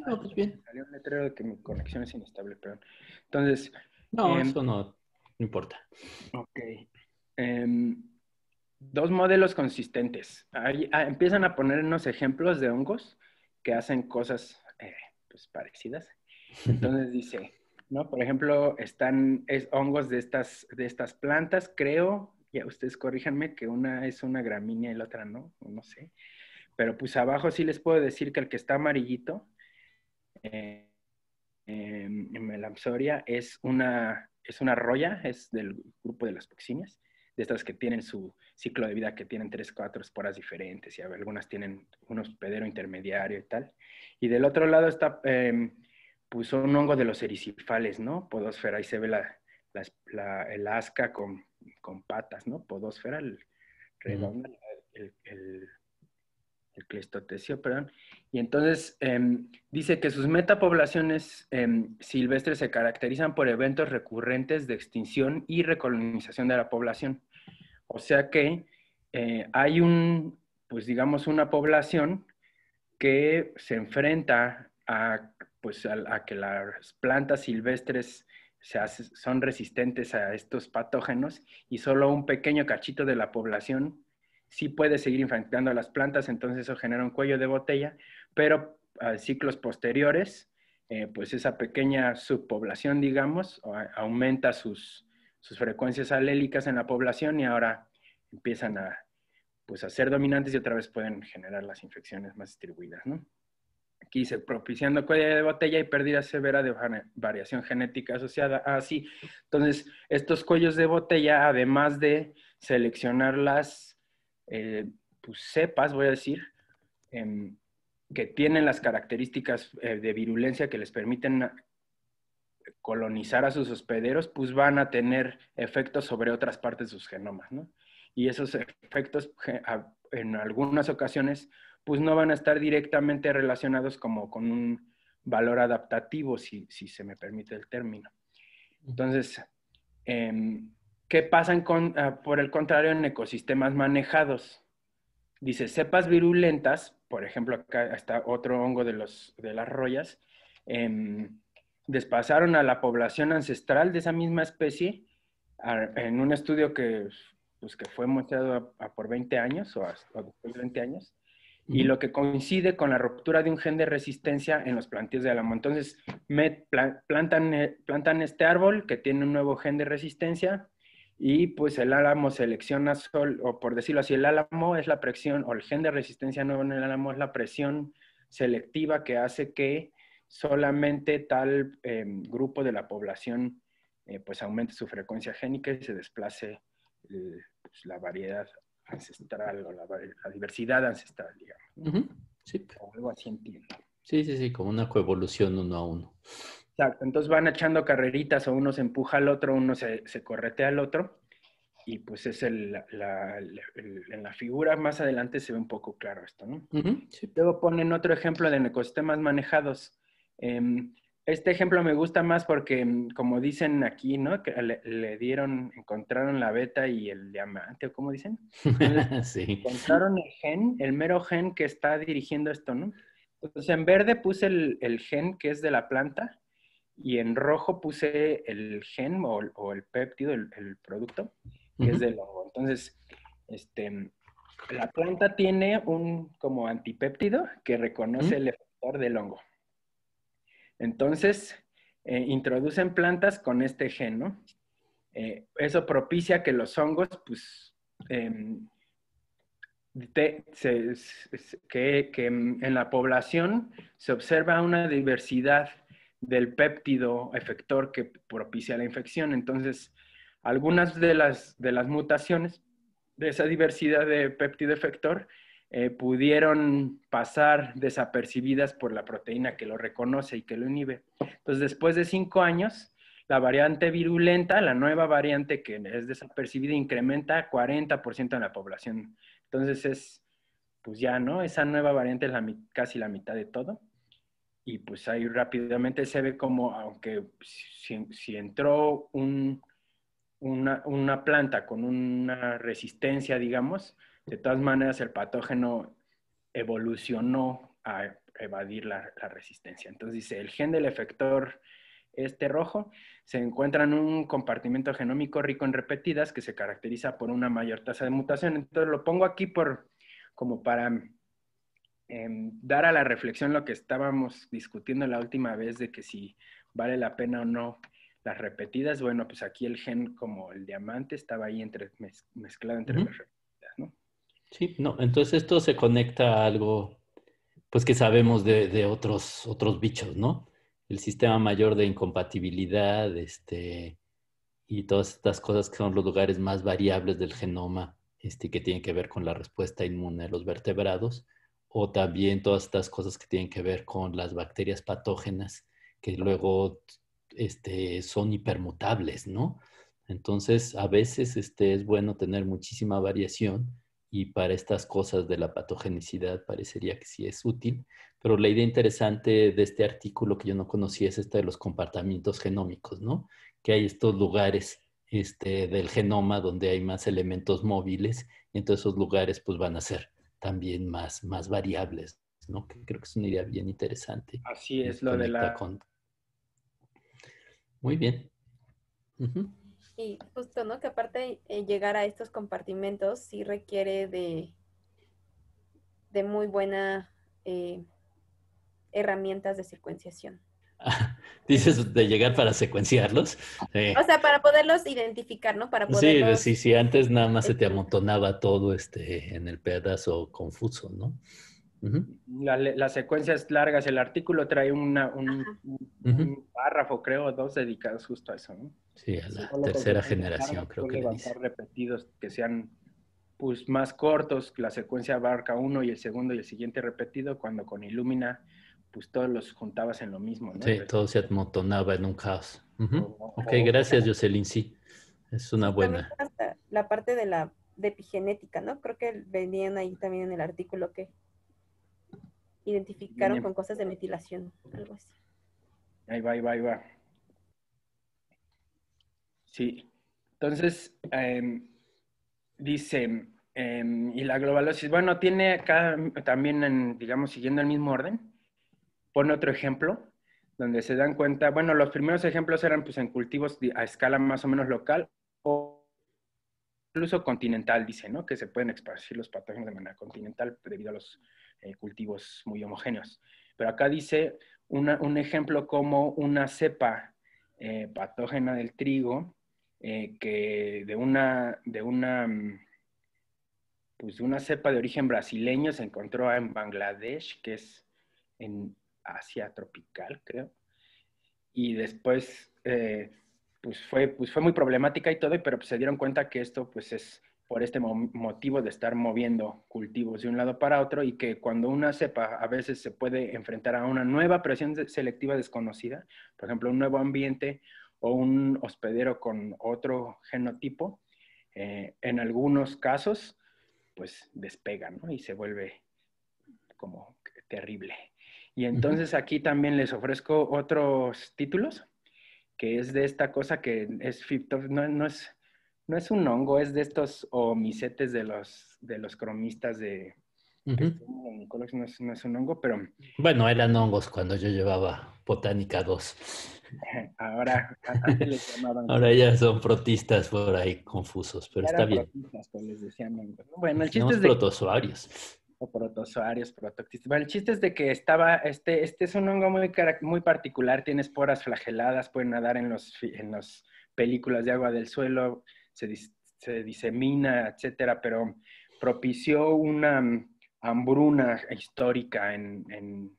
no, pues bien. Salió un letrero de que mi conexión es inestable, perdón. Entonces, No, eso no importa. ok. Dos modelos consistentes. Empiezan a poner unos ejemplos de hongos que hacen cosas pues, parecidas. Entonces dice, ¿no? Por ejemplo, hongos de estas plantas, creo, ya ustedes corríjanme, que una es una gramínea y la otra no sé. Pero pues abajo sí les puedo decir que el que está amarillito, en Melamsoria, es una roya, es del grupo de las Puccinias, de estas que tienen su ciclo de vida, que tienen 3, 4 esporas diferentes, y algunas tienen un hospedero intermediario y tal. Y del otro lado está, pues, un hongo de los erisipales, ¿no? Podósfera, ahí se ve el asca con patas, ¿no? Podósfera, redonda, el cleistotecio, perdón. Y entonces dice que sus metapoblaciones silvestres se caracterizan por eventos recurrentes de extinción y recolonización de la población. O sea que hay pues digamos, una población que se enfrenta pues, a que las plantas silvestres son resistentes a estos patógenos, y solo un pequeño cachito de la población sí puede seguir infectando a las plantas. Entonces eso genera un cuello de botella, pero ciclos posteriores, pues esa pequeña subpoblación, digamos, aumenta sus frecuencias alélicas en la población y ahora empiezan pues, a ser dominantes y otra vez pueden generar las infecciones más distribuidas, ¿no? Aquí dice, propiciando cuello de botella y pérdida severa de variación genética asociada. Sí. Entonces, estos cuellos de botella, además de seleccionar las pues, cepas, voy a decir, que tienen las características de virulencia que les permiten colonizar a sus hospederos, pues van a tener efectos sobre otras partes de sus genomas, ¿no? Y esos efectos, en algunas ocasiones, pues no van a estar directamente relacionados como con un valor adaptativo, si se me permite el término. Entonces, ¿qué pasa por el contrario en ecosistemas manejados? Dice, cepas virulentas, por ejemplo, acá está otro hongo de las rollas, desplazaron a la población ancestral de esa misma especie en un estudio que fue mostrado por 20 años o después de 20 años, y lo que coincide con la ruptura de un gen de resistencia en los plantíos de álamo. Entonces, plantan este árbol que tiene un nuevo gen de resistencia y pues el álamo selecciona o por decirlo así, el álamo es la presión, o el gen de resistencia nuevo en el álamo es la presión selectiva que hace que solamente tal grupo de la población pues aumente su frecuencia génica y se desplace pues, la variedad ancestral o la diversidad ancestral, digamos. Sí. O algo así entiendo. Sí, como una coevolución uno a uno. Exacto, entonces van echando carreritas o uno se empuja al otro, uno se corretea al otro y pues es en la figura más adelante se ve un poco claro esto, ¿no? Sí. Luego ponen otro ejemplo de ecosistemas manejados. Este ejemplo me gusta más porque, como dicen aquí, ¿no? Que encontraron la beta y el diamante, ¿o cómo dicen? Entonces, sí. Encontraron el mero gen que está dirigiendo esto, ¿no? Entonces, en verde puse el gen que es de la planta y en rojo puse el gen o el péptido, el producto, que es del hongo. Entonces, la planta tiene un como antipéptido que reconoce el efector del hongo. Entonces, introducen plantas con este gen, ¿no? Eso propicia que los hongos, pues, que en la población se observa una diversidad del péptido efector que propicia la infección. Entonces, algunas de las mutaciones de esa diversidad de péptido efector pudieron pasar desapercibidas por la proteína que lo reconoce y que lo inhibe. Entonces, después de 5 años, la variante virulenta, la nueva variante que es desapercibida, incrementa 40% en la población. Entonces pues ya, ¿no? Esa nueva variante es casi la mitad de todo. Y pues ahí rápidamente se ve como, aunque si entró una planta con una resistencia, digamos, de todas maneras el patógeno evolucionó a evadir la resistencia. Entonces dice, el gen del efector rojo se encuentra en un compartimento genómico rico en repetidas que se caracteriza por una mayor tasa de mutación. Entonces lo pongo aquí como para dar a la reflexión lo que estábamos discutiendo la última vez de que si vale la pena o no las repetidas. Bueno, pues aquí el gen como el diamante estaba ahí mezclado entre las repetidas, ¿no? Sí, no, entonces esto se conecta a algo pues que sabemos de otros bichos, ¿no? El sistema mayor de incompatibilidad, y todas estas cosas que son los lugares más variables del genoma, que tienen que ver con la respuesta inmune de los vertebrados, o también todas estas cosas que tienen que ver con las bacterias patógenas, que luego son hipermutables, ¿no? Entonces, a veces es bueno tener muchísima variación y para estas cosas de la patogenicidad parecería que sí es útil, pero la idea interesante de este artículo que yo no conocía es esta de los compartimientos genómicos, ¿no? Que hay estos lugares del genoma donde hay más elementos móviles y entonces esos lugares pues van a ser también más variables, ¿no? Que creo que es una idea bien interesante. Así es, lo de la... Muy bien. Y justo, ¿no? Que aparte llegar a estos compartimentos sí requiere de muy buena herramientas de secuenciación. Dices de llegar para secuenciarlos. O sea, para poderlos identificar, ¿no? Para Sí, poderlos... sí, antes nada más se te amontonaba todo en el pedazo confuso, ¿no? Uh-huh. Las secuencias largas, el artículo trae un párrafo, creo, 2 dedicados justo a eso, ¿no? Sí, a la tercera generación, largas, creo que le dice. repetidos, que sean pues más cortos, la secuencia abarca uno y el segundo y el siguiente repetido, cuando con Illumina pues todos los juntabas en lo mismo, ¿no? Sí, todo se amontonaba en un caos. Uh-huh. Ok, gracias, Jocelyn, sí. Es una buena. También hasta la parte de epigenética, ¿no? Creo que venían ahí también en el artículo que identificaron con cosas de metilación, algo así. Ahí va. Sí. Entonces, dice, y la globalosis, bueno, tiene acá también, digamos, siguiendo el mismo orden, pone otro ejemplo, donde se dan cuenta, bueno, los primeros ejemplos eran pues en cultivos a escala más o menos local o incluso continental, dice, ¿no? Que se pueden esparcir los patógenos de manera continental debido a los cultivos muy homogéneos. Pero acá dice un ejemplo como una cepa patógena del trigo que de una cepa de origen brasileño se encontró en Bangladesh, que es en Asia tropical, creo. Y después pues fue muy problemática y todo, pero pues se dieron cuenta que esto pues es por este motivo de estar moviendo cultivos de un lado para otro y que cuando una cepa a veces se puede enfrentar a una nueva presión selectiva desconocida, por ejemplo, un nuevo ambiente o un hospedero con otro genotipo, en algunos casos pues despega, ¿no? Y se vuelve como terrible. Y entonces aquí también les ofrezco otros títulos, que es de esta cosa que es no es un hongo, es de estos omicetes de los cromistas de... Uh-huh. No es un hongo, pero... Bueno, eran hongos cuando yo llevaba Botánica 2. Ahora, antes les llamaban... Ahora ya son protistas por ahí confusos, pero está bien. Protistas, pues les decían hongos. Bueno, el chiste chiste es de... protozoarios. O protozoarios, protoctistas. Bueno, el chiste es de que este es un hongo muy particular, tiene esporas flageladas, puede nadar en las películas de agua del suelo, se disemina, etcétera, pero propició una hambruna histórica en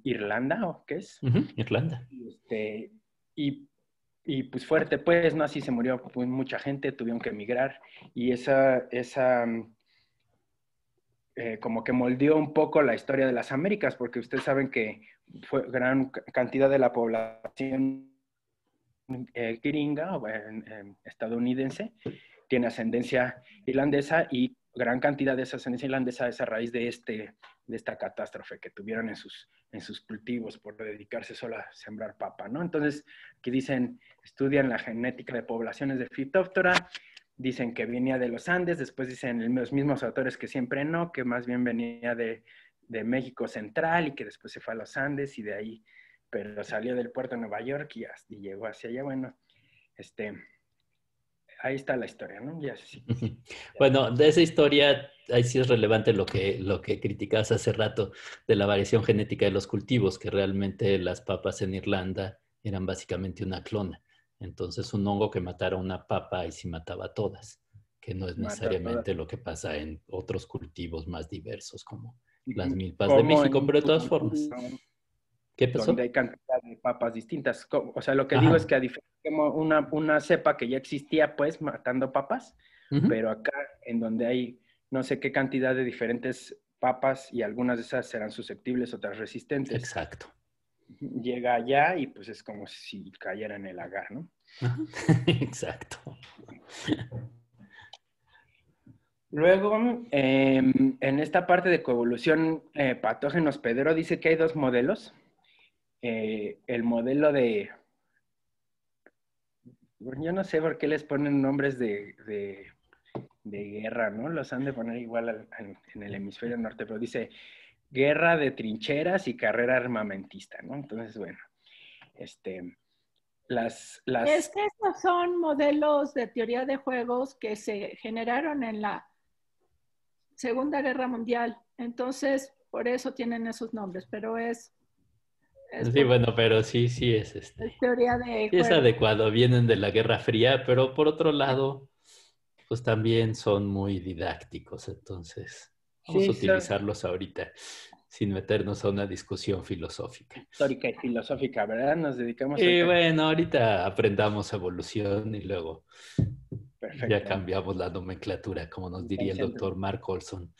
Irlanda, ¿o qué es? Uh-huh, Irlanda. Y pues fuerte, pues, ¿no? Así se murió pues, mucha gente, tuvieron que emigrar, y esa como que moldeó un poco la historia de las Américas, porque ustedes saben que fue gran cantidad de la población gringa o estadounidense tiene ascendencia irlandesa y gran cantidad de esa ascendencia irlandesa es a raíz de esta catástrofe que tuvieron en sus cultivos por dedicarse solo a sembrar papa, ¿no? Entonces, aquí dicen, estudian la genética de poblaciones de Phytophthora, dicen que venía de los Andes, después dicen los mismos autores que siempre no, que más bien venía de México Central y que después se fue a los Andes y de ahí, pero salió del puerto de Nueva York y llegó hacia allá. Bueno, ahí está la historia, ¿no? Ya sí. Bueno, de esa historia, ahí sí es relevante lo que criticabas hace rato de la variación genética de los cultivos, que realmente las papas en Irlanda eran básicamente una clona. Entonces, un hongo que matara una papa y sí mataba a todas, que no es necesariamente lo que pasa en otros cultivos más diversos, como las milpas de México, pero de todas formas. ¿Qué pasó? Donde hay cantidad de papas distintas. O sea, lo que digo es que a diferencia de una cepa que ya existía, pues, matando papas, pero acá, en donde hay no sé qué cantidad de diferentes papas y algunas de esas serán susceptibles, otras resistentes. Exacto. Llega allá y pues es como si cayera en el agar, ¿no? Exacto. Luego, en esta parte de coevolución patógeno hospedero dice que hay dos modelos. El modelo de... Yo no sé por qué les ponen nombres de guerra, ¿no? Los han de poner igual en el hemisferio norte, pero dice guerra de trincheras y carrera armamentista, ¿no? Entonces, bueno, Es que estos son modelos de teoría de juegos que se generaron en la Segunda Guerra Mundial. Entonces, por eso tienen esos nombres, pero es Sí, bueno, pero sí, es teoría de sí es juego. adecuado. Vienen de la Guerra Fría, pero por otro lado, pues también son muy didácticos. Entonces, vamos Sí, a son utilizarlos ahorita sin meternos a una discusión filosófica. histórica y filosófica, ¿verdad? Nos dedicamos Y ahorita. bueno, ahorita aprendamos evolución y luego ya Perfecto. cambiamos la nomenclatura, como nos diría el Concentro. doctor Mark Olson.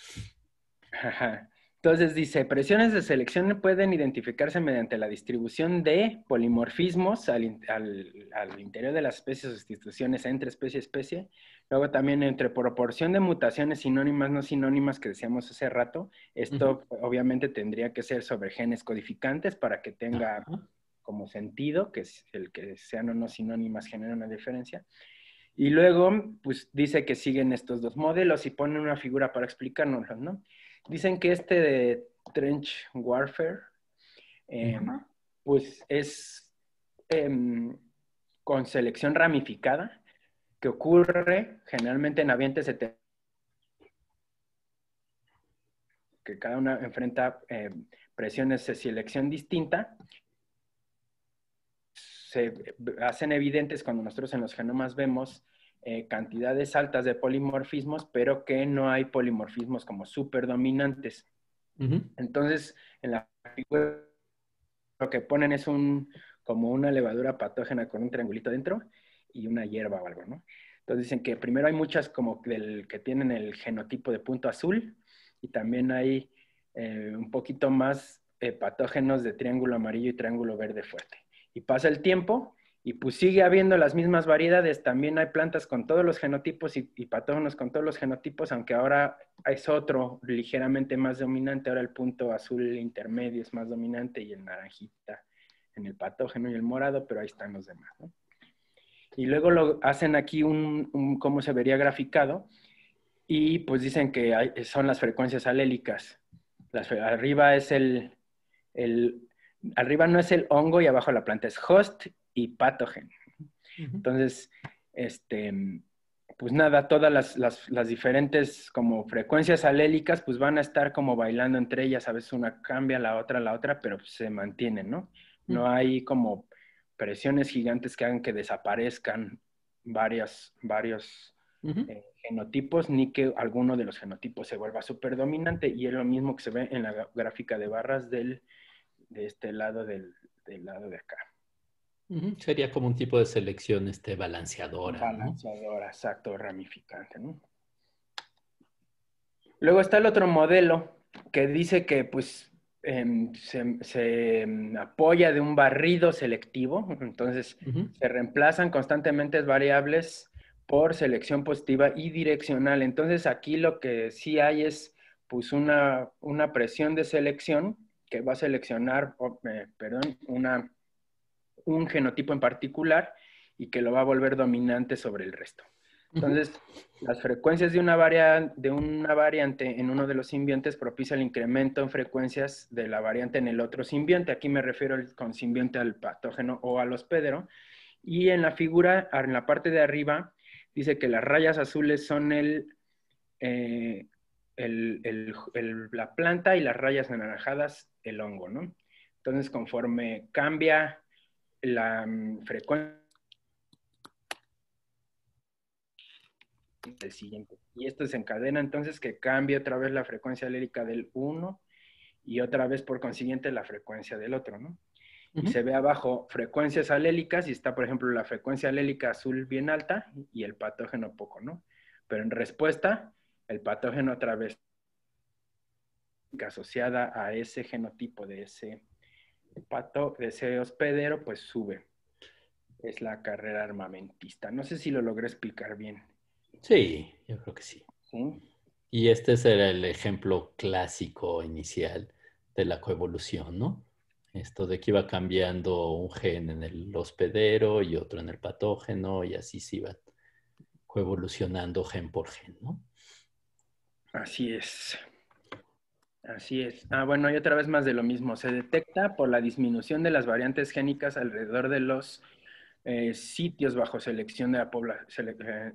Ajá. Entonces dice, presiones de selección pueden identificarse mediante la distribución de polimorfismos al interior de las especies o sustituciones entre especie y especie. Luego también entre proporción de mutaciones sinónimas, no sinónimas que decíamos hace rato. Esto obviamente tendría que ser sobre genes codificantes para que tenga Ajá. como sentido, que es el que sean o no sinónimas genera una diferencia. Y luego, pues dice que siguen estos dos modelos y ponen una figura para explicárnoslos, ¿no? Dicen que este de Trench Warfare, pues es con selección ramificada, que ocurre generalmente en ambientes que cada una enfrenta presiones de selección distinta. Se hacen evidentes cuando nosotros en los genomas vemos cantidades altas de polimorfismos, pero que no hay polimorfismos como superdominantes. Entonces, en la figura lo que ponen es como una levadura patógena con un triangulito dentro y una hierba o algo, ¿no? Entonces dicen que primero hay muchas como que tienen el genotipo de punto azul y también hay un poquito más patógenos de triángulo amarillo y triángulo verde fuerte. Y pasa el tiempo y pues sigue habiendo las mismas variedades. También hay plantas con todos los genotipos y patógenos con todos los genotipos, aunque ahora es otro ligeramente más dominante. Ahora el punto azul intermedio es más dominante y el naranjita en el patógeno y el morado, pero ahí están los demás, ¿no? Y luego lo hacen aquí cómo se vería graficado y pues dicen que son las frecuencias alélicas. Arriba es arriba no es el hongo y abajo la planta, es host y patógeno. Entonces, pues nada, todas las diferentes como frecuencias alélicas pues van a estar como bailando entre ellas, a veces una cambia, la otra, pero pues se mantienen, ¿no? No hay como presiones gigantes que hagan que desaparezcan varios genotipos, ni que alguno de los genotipos se vuelva superdominante, y es lo mismo que se ve en la gráfica de barras de este lado del lado de acá. Sería como un tipo de selección balanceadora, Balanceadora, ¿no? Exacto, ramificante, ¿no? Luego está el otro modelo que dice que pues se apoya de un barrido selectivo, entonces se reemplazan constantemente variables por selección positiva y direccional. Entonces aquí lo que sí hay es pues una presión de selección que va a seleccionar, un genotipo en particular y que lo va a volver dominante sobre el resto. Entonces, las frecuencias de una variante en uno de los simbiontes propicia el incremento en frecuencias de la variante en el otro simbionte. Aquí me refiero con simbionte al patógeno o al hospedero. Y en la figura, en la parte de arriba, dice que las rayas azules son la planta y las rayas anaranjadas el hongo, ¿no? Entonces, conforme cambia la frecuencia del siguiente. Y esto desencadena entonces que cambie otra vez la frecuencia alélica del uno y otra vez por consiguiente la frecuencia del otro, ¿no? Y se ve abajo frecuencias alélicas y está, por ejemplo, la frecuencia alélica azul bien alta y el patógeno poco, ¿no? Pero en respuesta, el patógeno otra vez asociada a ese genotipo de ese hospedero, pues sube. Es la carrera armamentista. No sé si lo logré explicar bien. Sí, yo creo que sí. ¿Sí? Y este era el ejemplo clásico inicial de la coevolución, ¿no? Esto de que iba cambiando un gen en el hospedero y otro en el patógeno y así se iba coevolucionando gen por gen, ¿no? Así es. Así es. Bueno, y otra vez más de lo mismo. Se detecta por la disminución de las variantes génicas alrededor de los sitios bajo selección de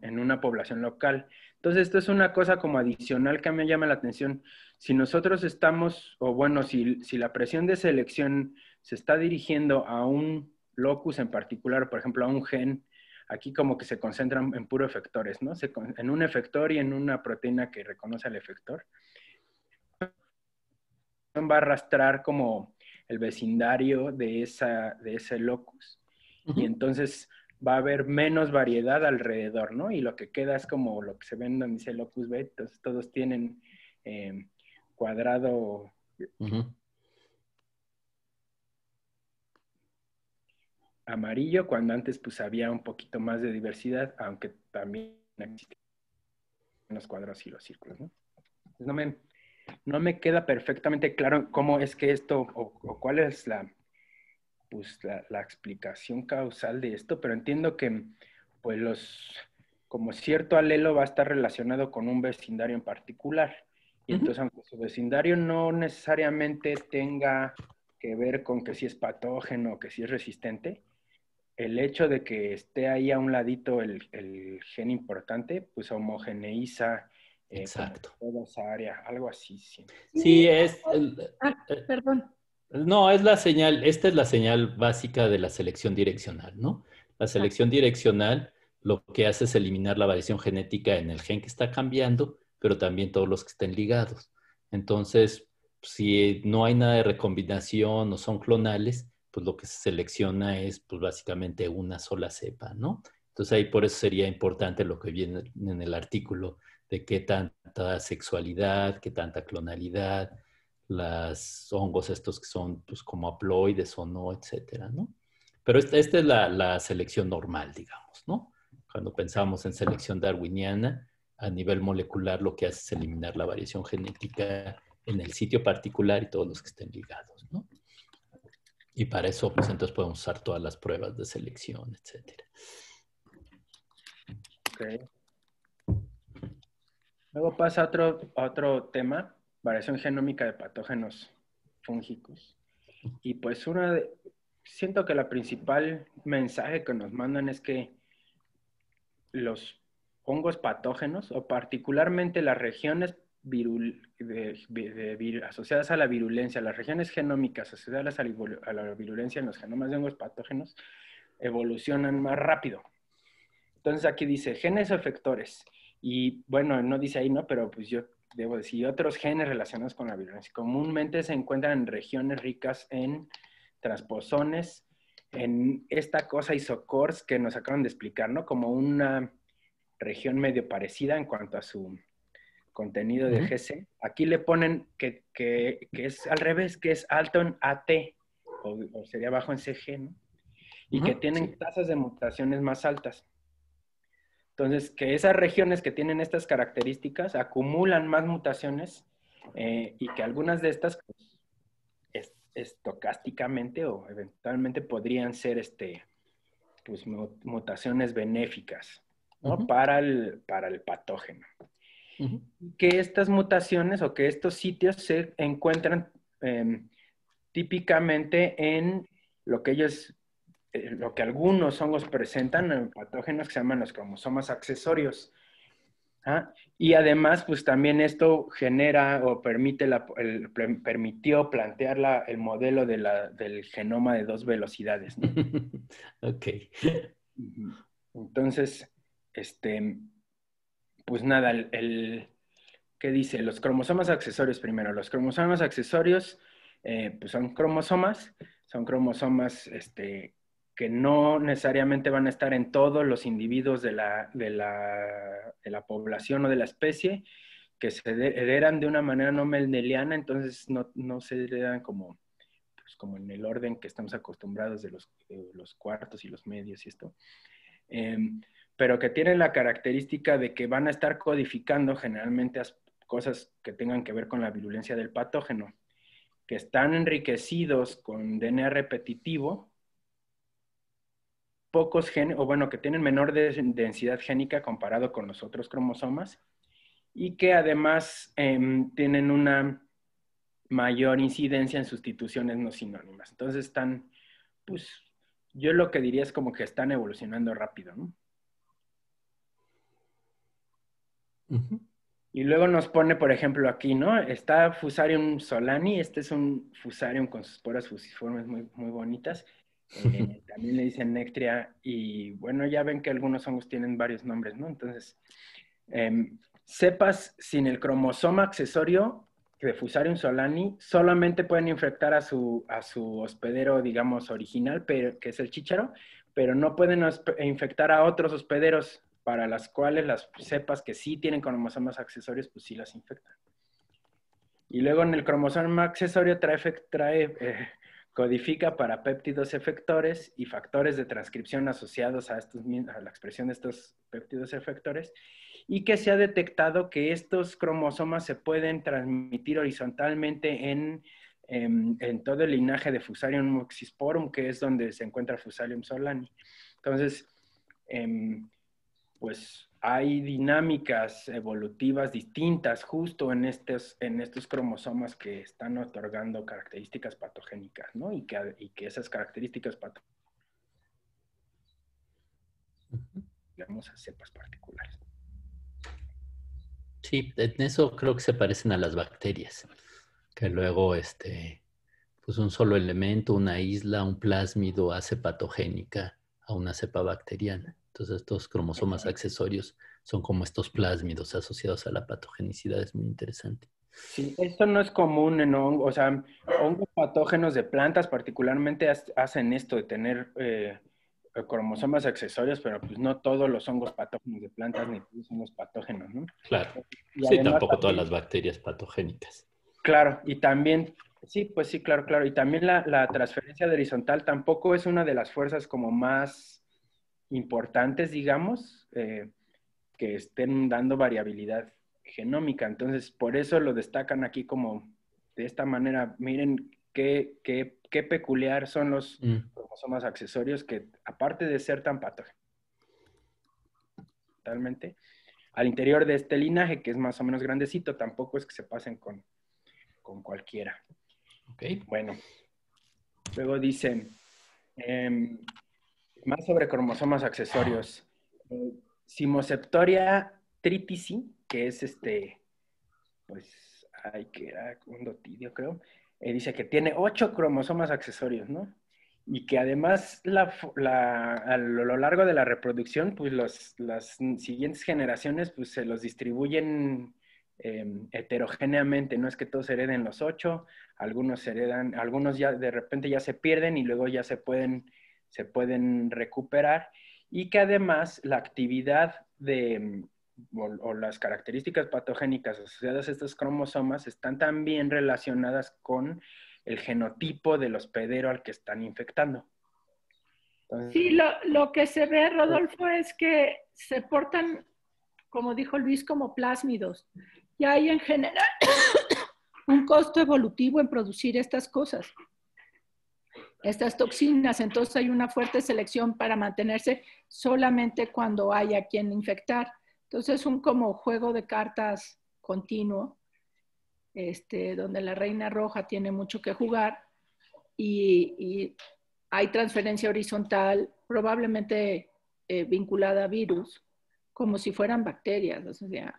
en una población local. Entonces, esto es una cosa como adicional que a mí me llama la atención. Si nosotros estamos, o bueno, si la presión de selección se está dirigiendo a un locus en particular, por ejemplo, a un gen, aquí como que se concentran en puro efectores, ¿no? En un efector y en una proteína que reconoce al efector. Va a arrastrar como el vecindario de ese locus. Y entonces va a haber menos variedad alrededor, ¿no? Y lo que queda es como lo que se ve en donde dice locus B, entonces todos tienen cuadrado amarillo, cuando antes pues había un poquito más de diversidad, aunque también existen los cuadrados y los círculos, ¿no? Entonces no me queda perfectamente claro cómo es que esto, o cuál es la explicación causal de esto, pero entiendo que pues como cierto alelo va a estar relacionado con un vecindario en particular. Y entonces, aunque su vecindario no necesariamente tenga que ver con que si es patógeno o que si es resistente, el hecho de que esté ahí a un ladito el gen importante, pues homogeneiza Exacto. toda esa área, algo así. Sí, Sí, Perdón. No, es la señal, esta es la señal básica de la selección direccional, ¿no? La selección direccional lo que hace es eliminar la variación genética en el gen que está cambiando, pero también todos los que estén ligados. Entonces, si no hay nada de recombinación o son clonales, pues lo que se selecciona es pues básicamente una sola cepa, ¿no? Entonces ahí por eso sería importante lo que viene en el artículo de qué tanta sexualidad, qué tanta clonalidad, los hongos estos que son pues, como haploides o no, etcétera, ¿no? Pero esta es la selección normal, digamos, ¿no? Cuando pensamos en selección darwiniana, a nivel molecular lo que hace es eliminar la variación genética en el sitio particular y todos los que estén ligados, ¿no? Y para eso, pues entonces podemos usar todas las pruebas de selección, etcétera. Okay. Luego pasa otro tema, variación genómica de patógenos fúngicos. Y pues siento que la principal mensaje que nos mandan es que los hongos patógenos, o particularmente las regiones asociadas a la virulencia, las regiones genómicas asociadas a la virulencia en los genomas de hongos patógenos, evolucionan más rápido. Entonces aquí dice genes o efectores. Y bueno, no dice ahí, ¿no? Pero pues yo debo decir, otros genes relacionados con la virulencia. Comúnmente se encuentran en regiones ricas en transposones, en esta cosa isocors que nos acaban de explicar, ¿no? Como una región medio parecida en cuanto a su contenido de GC. Aquí le ponen que es al revés, que es alto en AT, o sería bajo en CG, ¿no? Y que tienen tasas de mutaciones más altas. Entonces, que esas regiones que tienen estas características acumulan más mutaciones y que algunas de estas pues, estocásticamente o eventualmente podrían ser pues, mutaciones benéficas, ¿no? Para el patógeno. Que estas mutaciones o que estos sitios se encuentran típicamente en lo que algunos hongos presentan en patógenos que se llaman los cromosomas accesorios. ¿Ah? Y además, pues también esto genera o permitió plantear el modelo del genoma de 2 velocidades, ¿no? Ok. Entonces, pues nada, ¿qué dice? Los cromosomas accesorios primero. Los cromosomas accesorios, pues son cromosomas que no necesariamente van a estar en todos los individuos de la población o de la especie, que se heredan de una manera no mendeliana, entonces no se heredan como en el orden que estamos acostumbrados de los cuartos y los medios y esto. Pero que tienen la característica de que van a estar codificando generalmente cosas que tengan que ver con la virulencia del patógeno, que están enriquecidos con DNA repetitivo, pocos genes, o bueno, que tienen menor densidad génica comparado con los otros cromosomas, y que además tienen una mayor incidencia en sustituciones no sinónimas. Entonces están, pues, yo lo que diría es como que están evolucionando rápido, ¿no? Ujú. Y luego nos pone, por ejemplo, aquí, ¿no? Está Fusarium solani. Este es un Fusarium con sus esporas fusiformes muy, muy bonitas. También le dicen Nectria. Y bueno, ya ven que algunos hongos tienen varios nombres, ¿no? Entonces, cepas sin el cromosoma accesorio de Fusarium solani solamente pueden infectar a su hospedero, digamos, original, pero, que es el chícharo, pero no pueden infectar a otros hospederos para las cuales las cepas que sí tienen cromosomas accesorios, pues sí las infectan. Y luego en el cromosoma accesorio codifica para péptidos efectores y factores de transcripción asociados a la expresión de estos péptidos efectores, y que se ha detectado que estos cromosomas se pueden transmitir horizontalmente en todo el linaje de Fusarium muxisporum, que es donde se encuentra Fusarium solani. Entonces, pues hay dinámicas evolutivas distintas justo en estos cromosomas que están otorgando características patogénicas, ¿no? Y que esas características patogénicas, digamos, a cepas particulares. Sí, en eso creo que se parecen a las bacterias, que luego pues un solo elemento, una isla, un plásmido hace patogénica a una cepa bacteriana. Entonces estos cromosomas accesorios son como estos plásmidos asociados a la patogenicidad. Es muy interesante. Sí, esto no es común en hongos, o sea, hongos patógenos de plantas particularmente hacen esto de tener cromosomas accesorios, pero pues no todos los hongos patógenos de plantas ni todos son los patógenos, ¿no? Claro. Y Sí, además tampoco todas también, las bacterias patogénicas. claro, y también, sí, pues sí, claro, claro, y también la transferencia de horizontal tampoco es una de las fuerzas como más importantes, digamos, que estén dando variabilidad genómica. Entonces, por eso lo destacan aquí como de esta manera. Miren qué peculiar son los cromosomas accesorios que, aparte de ser tan patógenos, totalmente, al interior de este linaje, que es más o menos grandecito, tampoco es que se pasen con cualquiera. Okay. Bueno, luego dice, más sobre cromosomas accesorios. Simoceptoria tritici, que es pues, que era un dotidio, creo, dice que tiene 8 cromosomas accesorios, ¿no? Y que además a lo largo de la reproducción, pues las siguientes generaciones, pues se los distribuyen heterogéneamente, no es que todos hereden los 8, algunos heredan, algunos ya de repente ya se pierden y luego ya se pueden recuperar, y que además la actividad o las características patogénicas asociadas a estos cromosomas están también relacionadas con el genotipo del hospedero al que están infectando. Entonces, sí, lo que se ve, Rodolfo, es que se portan, como dijo Luis, como plásmidos. Y hay en general un costo evolutivo en producir estas cosas, estas toxinas. Entonces hay una fuerte selección para mantenerse solamente cuando haya quien infectar. Entonces es un como juego de cartas continuo, donde la reina roja tiene mucho que jugar y hay transferencia horizontal, probablemente vinculada a virus, como si fueran bacterias. O sea,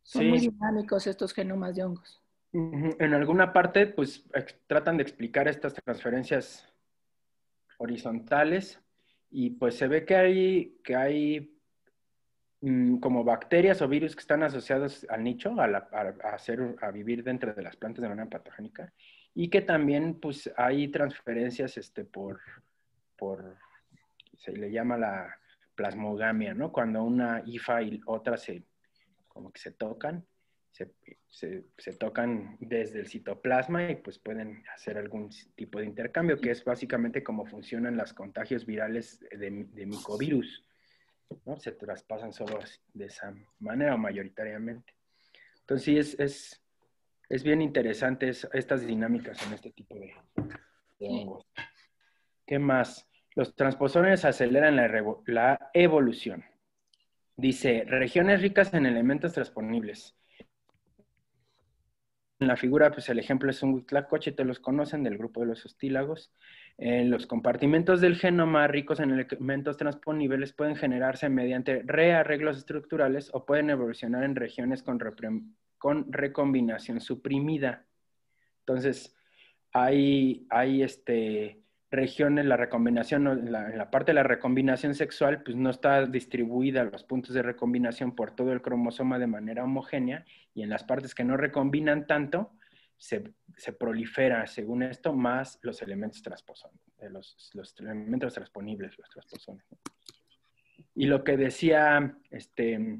son muy dinámicos estos genomas de hongos. En alguna parte, pues, tratan de explicar estas transferencias horizontales y pues se ve que hay como bacterias o virus que están asociados al nicho, a vivir dentro de las plantas de manera patogénica, y que también pues hay transferencias se le llama la plasmogamia, ¿no? Cuando una hifa y otra como que se tocan, se tocan desde el citoplasma y pues pueden hacer algún tipo de intercambio, que es básicamente como funcionan los contagios virales de micovirus, ¿no? Se traspasan solo de esa manera o mayoritariamente. Entonces sí, es bien interesante estas dinámicas en este tipo de hongos. ¿Qué más? Los transposómeros aceleran la evolución. Dice, regiones ricas en elementos transponibles. la figura, pues el ejemplo es un Huitlacoche, todos los conocen, del grupo de los hostílagos. Los compartimentos del genoma ricos en elementos transponibles pueden generarse mediante rearreglos estructurales o pueden evolucionar en regiones con recombinación suprimida. Entonces, hay regiones, la recombinación, la parte de la recombinación sexual, pues no está distribuida los puntos de recombinación por todo el cromosoma de manera homogénea, y en las partes que no recombinan tanto, se prolifera, según esto, más los elementos transposones, los elementos transponibles, los transposones, ¿no? Y lo que decía, que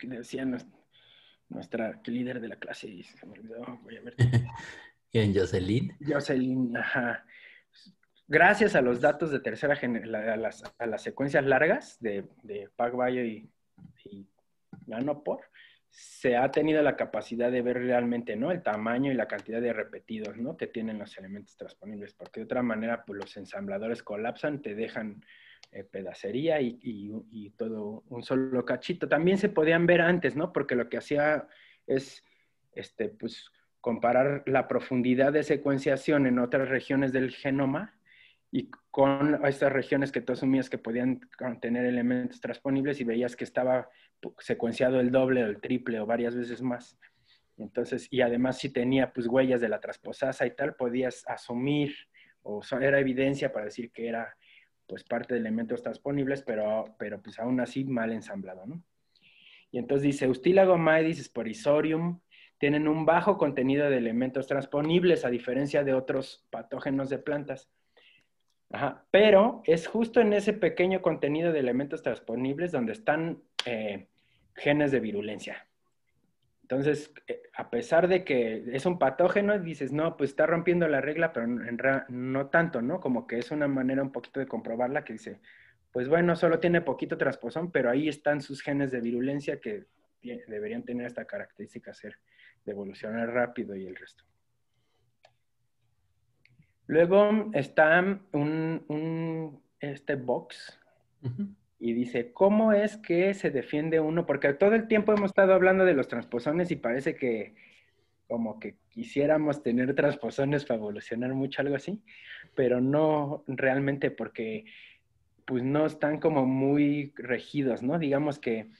decía nuestra líder de la clase, y se me olvidó, voy a ver. ¿Y en Jocelyn? Jocelyn, ajá. Gracias a los datos de tercera generación, a las secuencias largas de PacBio y Nanopore, se ha tenido la capacidad de ver realmente, ¿no?, el tamaño y la cantidad de repetidos, ¿no?, que tienen los elementos transponibles, porque de otra manera, pues los ensambladores colapsan, te dejan pedacería y todo un solo cachito. También se podían ver antes, ¿no?, porque lo que hacía es, pues, comparar la profundidad de secuenciación en otras regiones del genoma y con estas regiones que tú asumías que podían contener elementos transponibles, y veías que estaba secuenciado el doble o el triple o varias veces más. Entonces, y además si tenía pues huellas de la transposasa y tal, podías asumir, o era evidencia para decir que era pues parte de elementos transponibles, pero pues aún así mal ensamblado, ¿no? Y entonces dice, Ustilago maedis Sporisorium tienen un bajo contenido de elementos transponibles, a diferencia de otros patógenos de plantas. Ajá. Pero es justo en ese pequeño contenido de elementos transponibles donde están genes de virulencia. Entonces, a pesar de que es un patógeno, dices, no, pues está rompiendo la regla, pero no tanto, ¿no? Como que es una manera un poquito de comprobarla, que dice, pues bueno, solo tiene poquito transposón, pero ahí están sus genes de virulencia que deberían tener esta característica, de evolucionar rápido y el resto. Luego está este box, y dice, ¿cómo es que se defiende uno? Porque todo el tiempo hemos estado hablando de los transposones y parece que como que quisiéramos tener transposones para evolucionar mucho, algo así, pero no realmente, porque pues no están como muy regidos, ¿no? Digamos que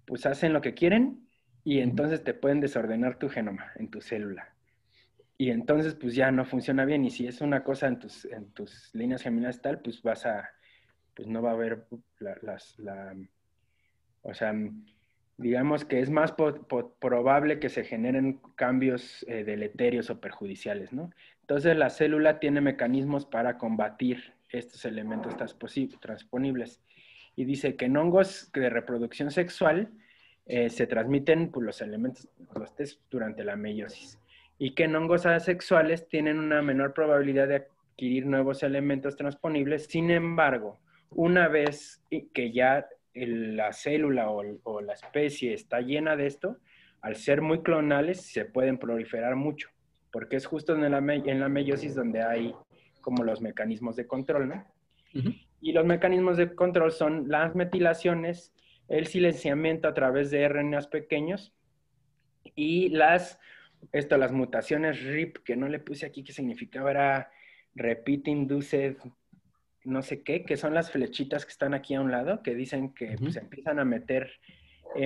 pues hacen lo que quieren y entonces te pueden desordenar tu genoma en tu célula. Y entonces pues ya no funciona bien, y si es una cosa en tus líneas geminales tal, pues pues no va a haber o sea, digamos que es más probable que se generen cambios deleterios o perjudiciales, ¿no? Entonces la célula tiene mecanismos para combatir estos elementos transponibles. Y dice que en hongos de reproducción sexual se transmiten pues, los elementos, los test durante la meiosis. Y que en hongos asexuales tienen una menor probabilidad de adquirir nuevos elementos transponibles. Sin embargo, una vez que ya la célula o la especie está llena de esto, al ser muy clonales, se pueden proliferar mucho, porque es justo en la meiosis donde hay como los mecanismos de control, ¿no? Y los mecanismos de control son las metilaciones, el silenciamiento a través de RNAs pequeños y las mutaciones RIP, que no le puse aquí qué significaba, era Repeat Induced no sé qué, que son las flechitas que están aquí a un lado, que dicen que pues, empiezan a meter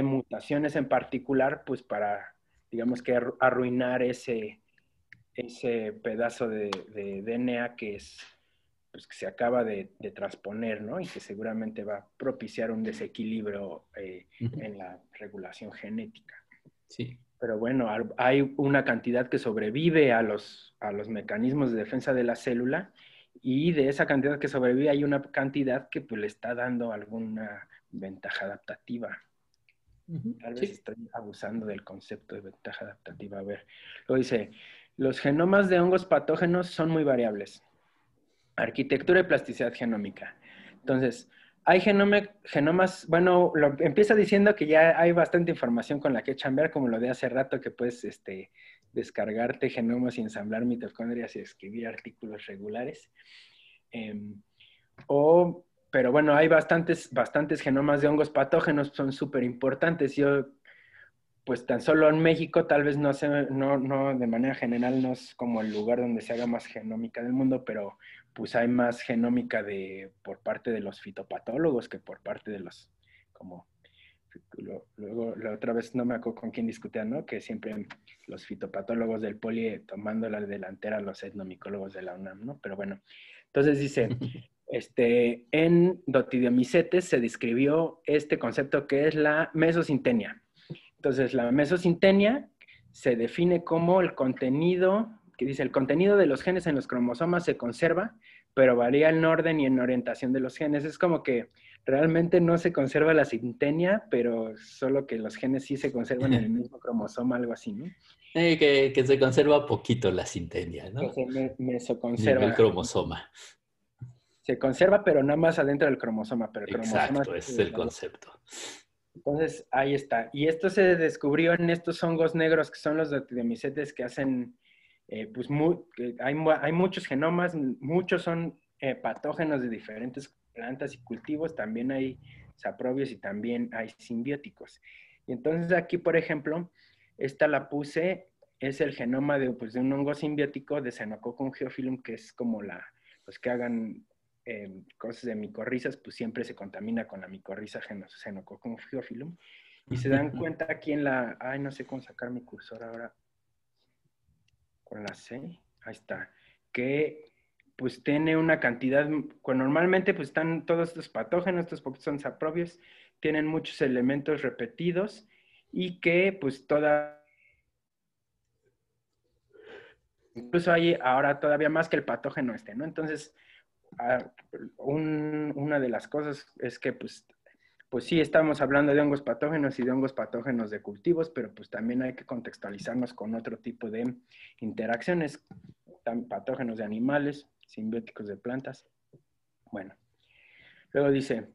mutaciones en particular, pues para, digamos que arruinar ese pedazo de DNA que es, pues que se acaba de transponer, ¿no? Y que seguramente va a propiciar un desequilibrio en la regulación genética. Sí. Pero bueno, hay una cantidad que sobrevive a los mecanismos de defensa de la célula, y de esa cantidad que sobrevive hay una cantidad que pues le está dando alguna ventaja adaptativa. Tal vez estoy abusando del concepto de ventaja adaptativa. A ver, lo dice, los genomas de hongos patógenos son muy variables. Arquitectura y plasticidad genómica. Entonces, hay genomas, bueno, empieza diciendo que ya hay bastante información con la que chambear, como lo de hace rato, que puedes descargarte genomas y ensamblar mitocondrias y escribir artículos regulares. Pero bueno, hay bastantes genomas de hongos patógenos, son súper importantes. Yo pues tan solo en México tal vez no de manera general no es como el lugar donde se haga más genómica del mundo, pero pues hay más genómica por parte de los fitopatólogos que por parte de los, como, luego la otra vez no me acuerdo con quién discutían, ¿no? Que siempre los fitopatólogos del Poli tomando la delantera a los etnomicólogos de la UNAM, ¿no? Pero bueno, entonces dice, en Dotidiomycetes se describió este concepto que es la mesosintenia. Entonces, la mesosintenia se define como el contenido, que dice, el contenido de los genes en los cromosomas se conserva, pero varía en orden y en orientación de los genes. Es como que realmente no se conserva la sintenia, pero solo que los genes sí se conservan en el mismo cromosoma, algo así, ¿no? Que se conserva poquito la sintenia, ¿no? Que se mesoconserva. Nivel cromosoma. Se conserva, pero nada más adentro del cromosoma. Pero el Exacto, ese es el concepto. Entonces, ahí está. Y esto se descubrió en estos hongos negros que son los Dotidiomycetes que hacen, pues hay muchos genomas, muchos son patógenos de diferentes plantas y cultivos, también hay saprobios y también hay simbióticos. Y entonces aquí, por ejemplo, esta la puse, es el genoma de un hongo simbiótico de Xenococcus geophyllum, que es como los que hagan cosas de micorrizas, pues siempre se contamina con la micorriza Xenococcus geophyllum. Y se dan cuenta aquí en ay, no sé cómo sacar mi cursor ahora. Con la C, ahí está. Que pues tiene una cantidad, normalmente pues están todos estos patógenos, estos poquitos son saprobios, tienen muchos elementos repetidos y que pues incluso hay ahora todavía más que el patógeno ¿no? Entonces, una de las cosas es que pues sí estamos hablando de hongos patógenos y de hongos patógenos de cultivos, pero pues también hay que contextualizarnos con otro tipo de interacciones, patógenos de animales, simbióticos de plantas. Bueno, luego dice,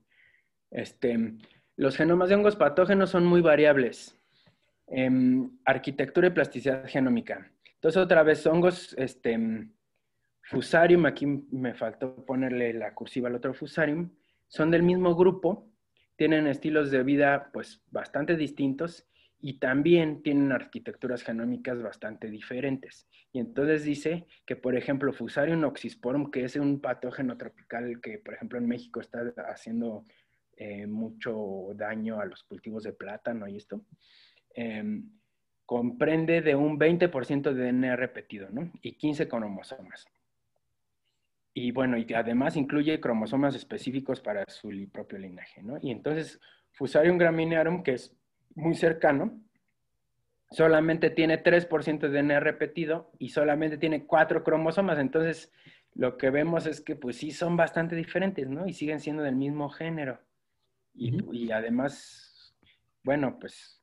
los genomas de hongos patógenos son muy variables. Arquitectura y plasticidad genómica. Entonces otra vez, hongos, Fusarium, aquí me faltó ponerle la cursiva al otro Fusarium, son del mismo grupo, tienen estilos de vida pues bastante distintos y también tienen arquitecturas genómicas bastante diferentes. Y entonces dice que, por ejemplo, Fusarium oxysporum, que es un patógeno tropical que, por ejemplo, en México está haciendo mucho daño a los cultivos de plátano y esto, comprende de un 20% de DNA repetido, ¿no? Y 15 cromosomas. Y bueno, y además incluye cromosomas específicos para su propio linaje, ¿no? Y entonces, Fusarium graminearum, que es muy cercano, solamente tiene 3% de DNA repetido y solamente tiene 4 cromosomas. Entonces, lo que vemos es que pues sí son bastante diferentes, ¿no? Y siguen siendo del mismo género. Y además, bueno, pues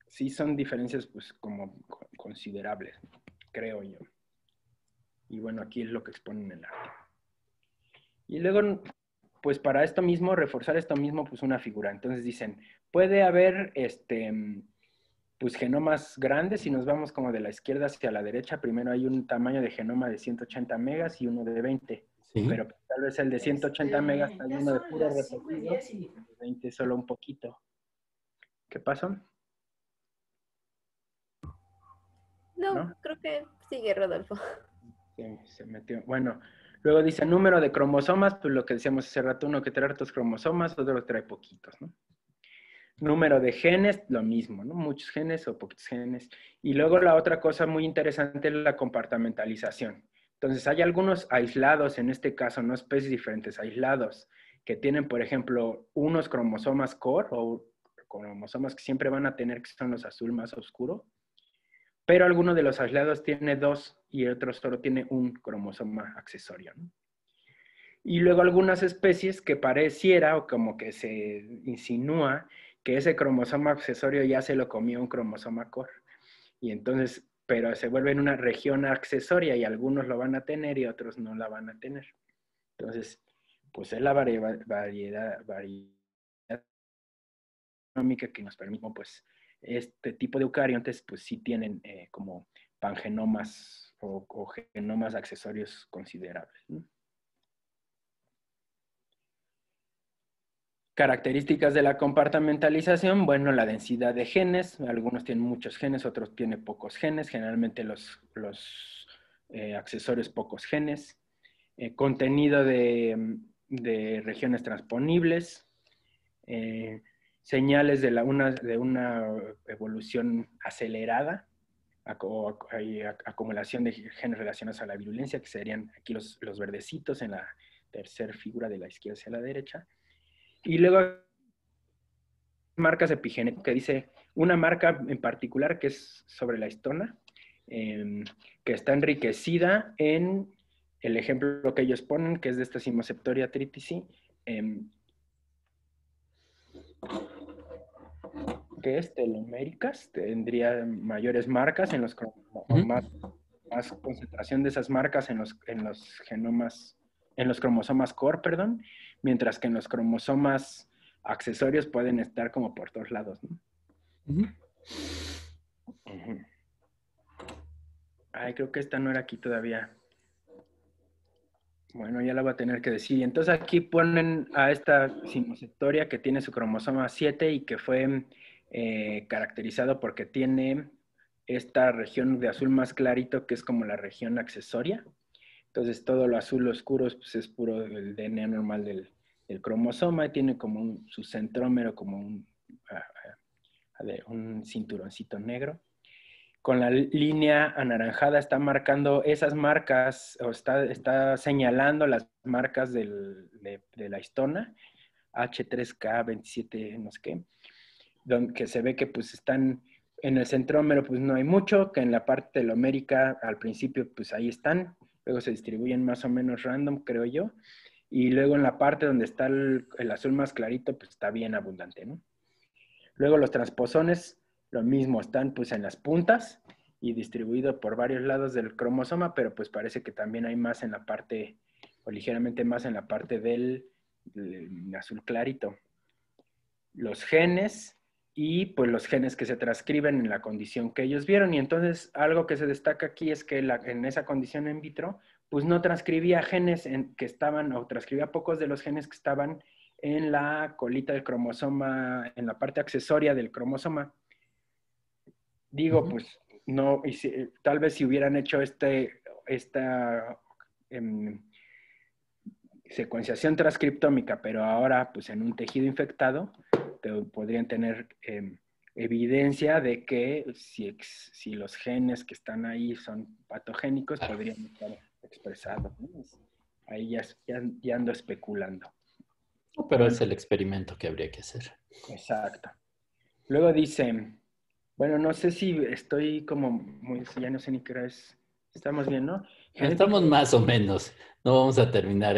sí son diferencias pues como considerables, creo yo. Y bueno, aquí es lo que exponen en el artículo. Y luego, pues para esto mismo, reforzar esto mismo, pues una figura. Entonces dicen, puede haber, pues genomas grandes, si nos vamos como de la izquierda hacia la derecha, primero hay un tamaño de genoma de 180 megas y uno de 20. Sí. Pero tal vez el de 180 megas está lleno de puro repetido, y el de 20 solo un poquito. ¿Qué pasó? No, creo que sigue, Rodolfo. Sí, se metió. Bueno, luego dice número de cromosomas, pues lo que decíamos hace rato, uno que trae hartos cromosomas, otro trae poquitos, ¿no? Número de genes, lo mismo, ¿no? Muchos genes o poquitos genes. Y luego la otra cosa muy interesante es la compartimentalización. Entonces, hay algunos aislados, en este caso, no especies diferentes, aislados, que tienen, por ejemplo, unos cromosomas core o cromosomas que siempre van a tener, que son los azul más oscuro, pero alguno de los aislados tiene 2 y el otro solo tiene un cromosoma accesorio, ¿no? Y luego algunas especies que pareciera o como que se insinúa que ese cromosoma accesorio ya se lo comió un cromosoma core. Y entonces, pero se vuelve en una región accesoria y algunos lo van a tener y otros no la van a tener. Entonces, pues es la variedad genómica que nos permite, pues, este tipo de eucariontes, pues sí tienen como pangenomas o genomas accesorios considerables, ¿no? Características de la compartimentalización, bueno, la densidad de genes, algunos tienen muchos genes, otros tienen pocos genes, generalmente los accesorios pocos genes, contenido de regiones transponibles, señales de una evolución acelerada, hay acumulación de genes relacionados a la virulencia, que serían aquí los verdecitos en la tercera figura de la izquierda hacia la derecha. Y luego marcas epigenéticas, que dice una marca en particular que es sobre la histona, que está enriquecida en el ejemplo que ellos ponen, que es de esta Cimoseptoria tritici, que es teloméricas, tendría mayores marcas en los cromosomas, más concentración de esas marcas en los genomas, en los cromosomas core, perdón, mientras que en los cromosomas accesorios pueden estar como por todos lados, ¿no? Ay, creo que esta no era aquí todavía. Bueno, ya la voy a tener que decir. Entonces aquí ponen a esta Cimoseptoria que tiene su cromosoma 7 y que fue caracterizado porque tiene esta región de azul más clarito que es como la región accesoria. Entonces todo lo azul oscuro pues, es puro el DNA normal del cromosoma y tiene como su centrómero como un cinturoncito negro. Con la línea anaranjada está marcando esas marcas, o está señalando las marcas de la histona, H3K27, no sé qué, donde se ve que pues están en el centrómero, pues no hay mucho, que en la parte telomérica al principio pues ahí están, luego se distribuyen más o menos random, creo yo, y luego en la parte donde está el azul más clarito, pues está bien abundante, ¿no? Luego los transposones, lo mismo, están pues en las puntas y distribuido por varios lados del cromosoma, pero pues parece que también hay más en la parte, o ligeramente más en la parte del azul clarito. Los genes y pues los genes que se transcriben en la condición que ellos vieron. Y entonces algo que se destaca aquí es que en esa condición in vitro, pues no transcribía genes que estaban, o transcribía pocos de los genes que estaban en la colita del cromosoma, en la parte accesoria del cromosoma. Digo, pues no, y tal vez si hubieran hecho esta secuenciación transcriptómica, pero ahora pues en un tejido infectado, podrían tener evidencia de que si los genes que están ahí son patogénicos, podrían estar expresados, ¿no? Ahí ya ando especulando. Pero es el experimento que habría que hacer. Exacto. Luego dice, bueno, no sé si estoy como muy, ya no sé ni qué hora es. Estamos bien, ¿no? Estamos más o menos. No vamos a terminar,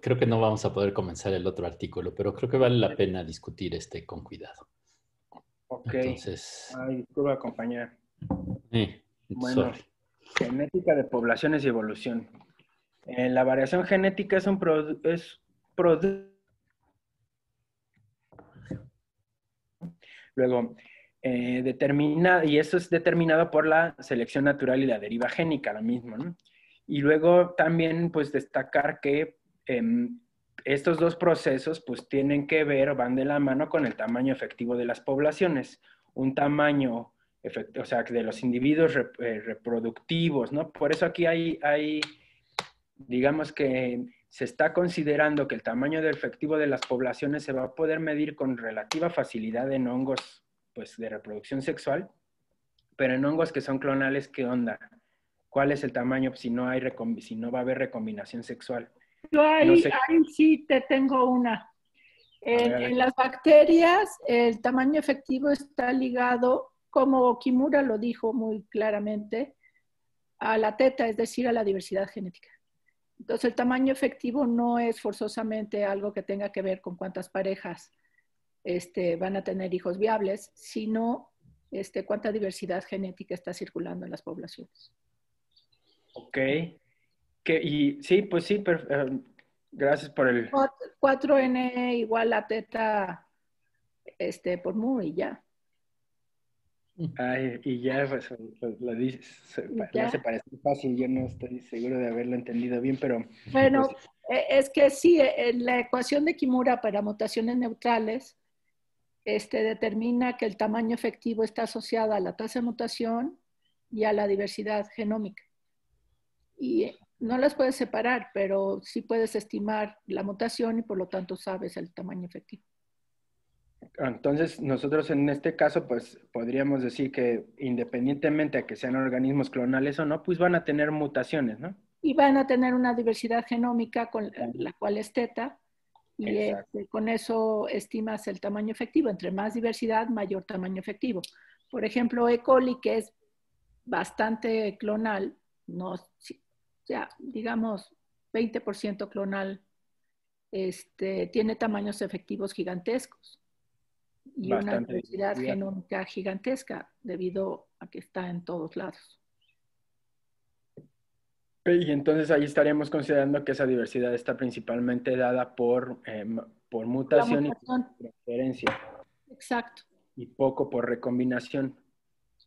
creo que no vamos a poder comenzar el otro artículo, pero creo que vale la pena discutir con cuidado. Ok. Entonces. Ay, disculpa, compañera. Bueno, Sorry. genética de poblaciones y evolución. La variación genética es un producto. Luego, y eso es determinado por la selección natural y la deriva génica, lo mismo, ¿no? Y luego también, pues, destacar que estos dos procesos, pues, tienen que ver, van de la mano con el tamaño efectivo de las poblaciones. Un tamaño, o sea, de los individuos reproductivos, ¿no? Por eso aquí hay, digamos que se está considerando que el tamaño efectivo de las poblaciones se va a poder medir con relativa facilidad en hongos, pues, de reproducción sexual, pero en hongos que son clonales, ¿qué onda? ¿Cuál es el tamaño si no va a haber recombinación sexual? Yo ahí, No sé. ahí sí te tengo una. A ver. En las bacterias, el tamaño efectivo está ligado, como Kimura lo dijo muy claramente, a la teta, es decir, a la diversidad genética. Entonces, el tamaño efectivo no es forzosamente algo que tenga que ver con cuántas parejas van a tener hijos viables, sino cuánta diversidad genética está circulando en las poblaciones. Ok. Sí, pues sí, gracias por el... 4N igual a teta por mu y ya. Ay, y ya pues, lo dices, le hace parecer fácil, yo no estoy seguro de haberlo entendido bien, pero... Bueno, pues, Es que sí, la ecuación de Kimura para mutaciones neutrales determina que el tamaño efectivo está asociado a la tasa de mutación y a la diversidad genómica. Y no las puedes separar, pero sí puedes estimar la mutación y por lo tanto sabes el tamaño efectivo. Entonces, nosotros en este caso, pues podríamos decir que independientemente de que sean organismos clonales o no, pues van a tener mutaciones, ¿no? Y van a tener una diversidad genómica con la cual es teta, y con eso estimas el tamaño efectivo. Entre más diversidad, mayor tamaño efectivo. Por ejemplo, E. coli, que es bastante clonal, no, ya, digamos 20% clonal, tiene tamaños efectivos gigantescos y una Bastante diversidad diversidad. genómica gigantesca debido a que está en todos lados. Y entonces ahí estaríamos considerando que esa diversidad está principalmente dada por mutación y transferencia. Exacto. Y poco por recombinación.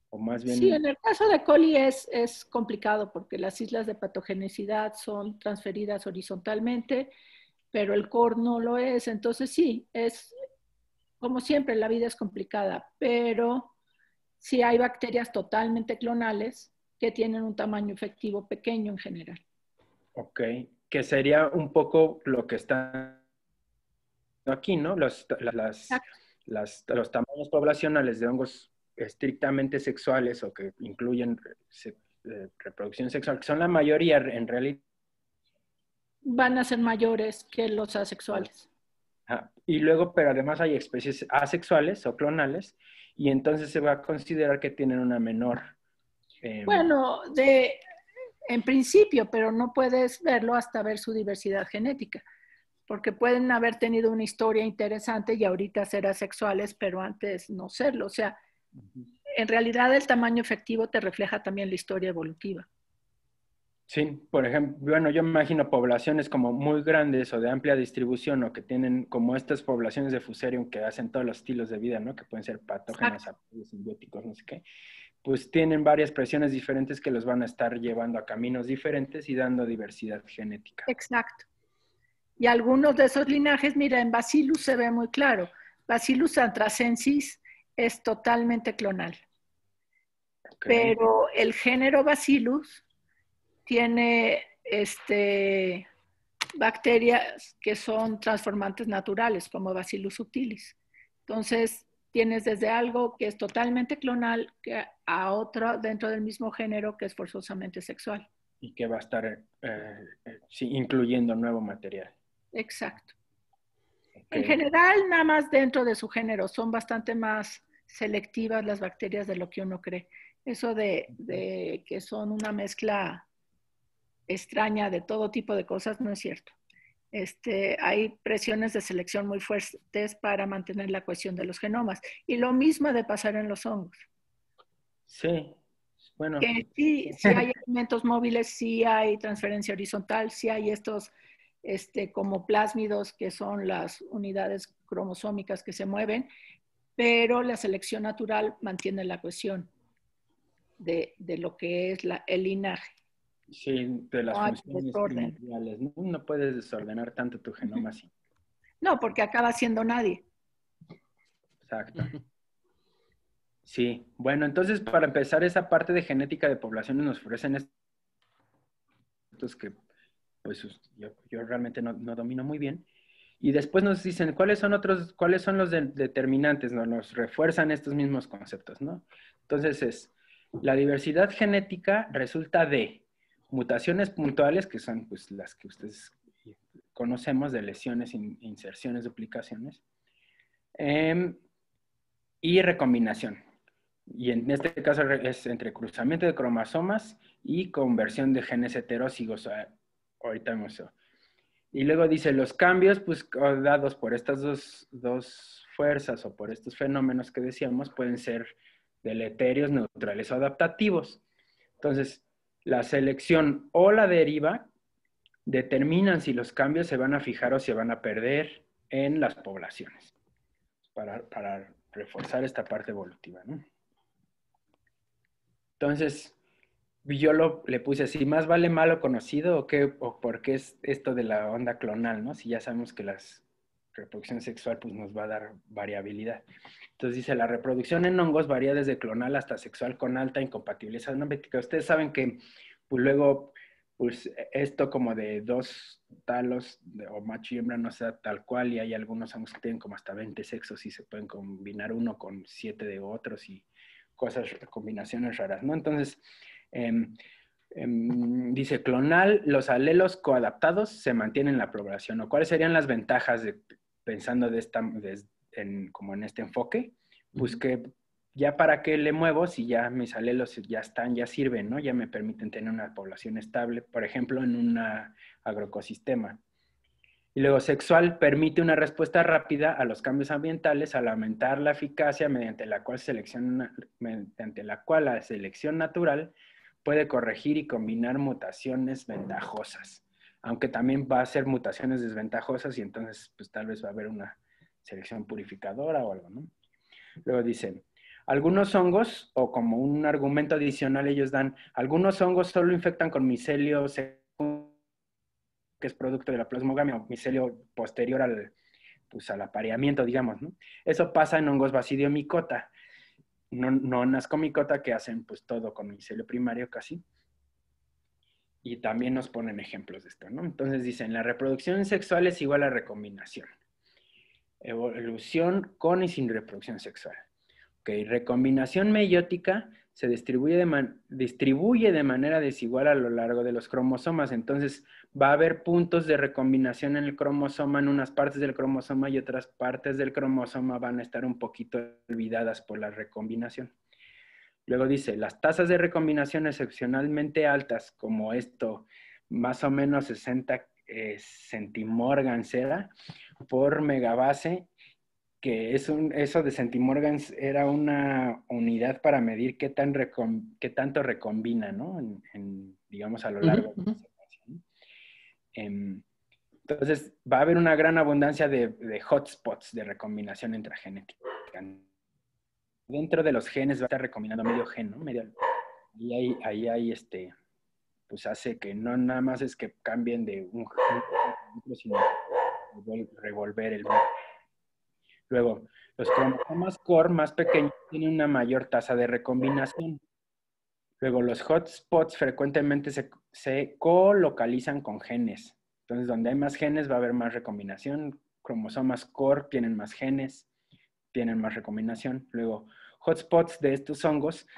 O más bien... Sí, en el caso de coli es complicado porque las islas de patogenicidad son transferidas horizontalmente, pero el core no lo es. Entonces sí, es como siempre, la vida es complicada, pero sí hay bacterias totalmente clonales que tienen un tamaño efectivo pequeño en general. Ok, que sería un poco lo que está aquí, ¿no? Los tamaños poblacionales de hongos estrictamente sexuales o que incluyen reproducción sexual, que son la mayoría en realidad. Van a ser mayores que los asexuales. Y luego, pero además hay especies asexuales o clonales, y entonces se va a considerar que tienen una menor... Bueno, en principio, pero no puedes verlo hasta ver su diversidad genética, porque pueden haber tenido una historia interesante y ahorita ser asexuales, pero antes no serlo. O sea, en realidad el tamaño efectivo te refleja también la historia evolutiva. Sí, por ejemplo, bueno, yo me imagino poblaciones como muy grandes o de amplia distribución o que tienen como estas poblaciones de Fusarium que hacen todos los estilos de vida, ¿no? Que pueden ser patógenos, simbióticos, no sé qué. Pues tienen varias presiones diferentes que los van a estar llevando a caminos diferentes y dando diversidad genética. Exacto. Y algunos de esos linajes, mira, en Bacillus se ve muy claro. Bacillus anthracensis es totalmente clonal. Okay. Pero el género Bacillus tiene bacterias que son transformantes naturales, como Bacillus subtilis. Entonces, tienes desde algo que es totalmente clonal a otro dentro del mismo género que es forzosamente sexual. Y que va a estar sí, incluyendo nuevo material. Exacto. Okay. En general, nada más dentro de su género, son bastante más selectivas las bacterias de lo que uno cree. Eso de que son una mezcla extraña de todo tipo de cosas no es cierto. Hay presiones de selección muy fuertes para mantener la cohesión de los genomas. Y lo mismo de pasar en los hongos. Sí, bueno. Que sí hay elementos móviles, sí hay transferencia horizontal, sí hay estos como plásmidos, que son las unidades cromosómicas que se mueven, pero la selección natural mantiene la cohesión de lo que es el linaje. Sí, de las funciones primordiales. No puedes desordenar tanto tu genoma así. No, porque acaba siendo nadie. Exacto. Sí, bueno, entonces para empezar esa parte de genética de poblaciones nos ofrecen estos que pues yo realmente no domino muy bien. Y después nos dicen cuáles son los determinantes, ¿no? Nos refuerzan estos mismos conceptos, ¿no? Entonces la diversidad genética resulta de mutaciones puntuales, que son pues las que ustedes conocemos, de lesiones, inserciones, duplicaciones, y recombinación. Y en este caso es entre cruzamiento de cromosomas y conversión de genes heterócigos. Ahorita vemos eso. Y luego dice, los cambios pues dados por estas dos fuerzas o por estos fenómenos que decíamos pueden ser deleterios, neutrales o adaptativos. Entonces, la selección o la deriva determinan si los cambios se van a fijar o se van a perder en las poblaciones para reforzar esta parte evolutiva, ¿no? Entonces, yo le puse así, ¿más vale malo conocido o qué? ¿O por qué es esto de la onda clonal, no? Si ya sabemos que la reproducción sexual pues nos va a dar variabilidad. Entonces dice, la reproducción en hongos varía desde clonal hasta sexual con alta incompatibilidad genética. Ustedes saben que pues luego pues esto como de dos talos o macho y hembra no sea tal cual, y hay algunos hongos que tienen como hasta 20 sexos y se pueden combinar uno con 7 de otros y cosas, combinaciones raras, ¿no? Entonces, dice, clonal, los alelos coadaptados se mantienen en la población. ¿O cuáles serían las ventajas pensando como en este enfoque? Pues que ya para qué le muevo si ya mis alelos ya están, ya sirven, ¿no? Ya me permiten tener una población estable, por ejemplo, en un agroecosistema. Y luego, sexual permite una respuesta rápida a los cambios ambientales al aumentar la eficacia mediante la cual la selección natural puede corregir y combinar mutaciones ventajosas. Aunque también va a ser mutaciones desventajosas y entonces pues tal vez va a haber una selección purificadora o algo, ¿no? Luego dicen, algunos hongos, o como un argumento adicional ellos dan, algunos hongos solo infectan con micelio que es producto de la plasmogamia o micelio posterior al apareamiento, digamos, ¿no? Eso pasa en hongos basidiomicota, no en ascomicota, que hacen pues todo con micelio primario casi. Y también nos ponen ejemplos de esto, ¿no? Entonces dicen, la reproducción sexual es igual a recombinación. Evolución con y sin reproducción sexual. Ok, recombinación meiótica se distribuye de manera desigual a lo largo de los cromosomas. Entonces, va a haber puntos de recombinación en el cromosoma, en unas partes del cromosoma, y otras partes del cromosoma van a estar un poquito olvidadas por la recombinación. Luego dice, las tasas de recombinación excepcionalmente altas, como esto, más o menos 60 centimorgans era por megabase, que eso de centimorgans era una unidad para medir qué tanto recombina, ¿no? Digamos, a lo largo de la secuencia, ¿no? Entonces, va a haber una gran abundancia de hotspots de recombinación intragenética. Dentro de los genes va a estar recombinando medio gen, ¿no? Ahí hay pues hace que no nada más es que cambien de un gen, sino revolver el mismo. Luego, los cromosomas core más pequeños tienen una mayor tasa de recombinación. Luego, los hotspots frecuentemente se colocalizan con genes. Entonces, donde hay más genes va a haber más recombinación. Cromosomas core tienen más genes, tienen más recombinación. Luego, hotspots de estos hongos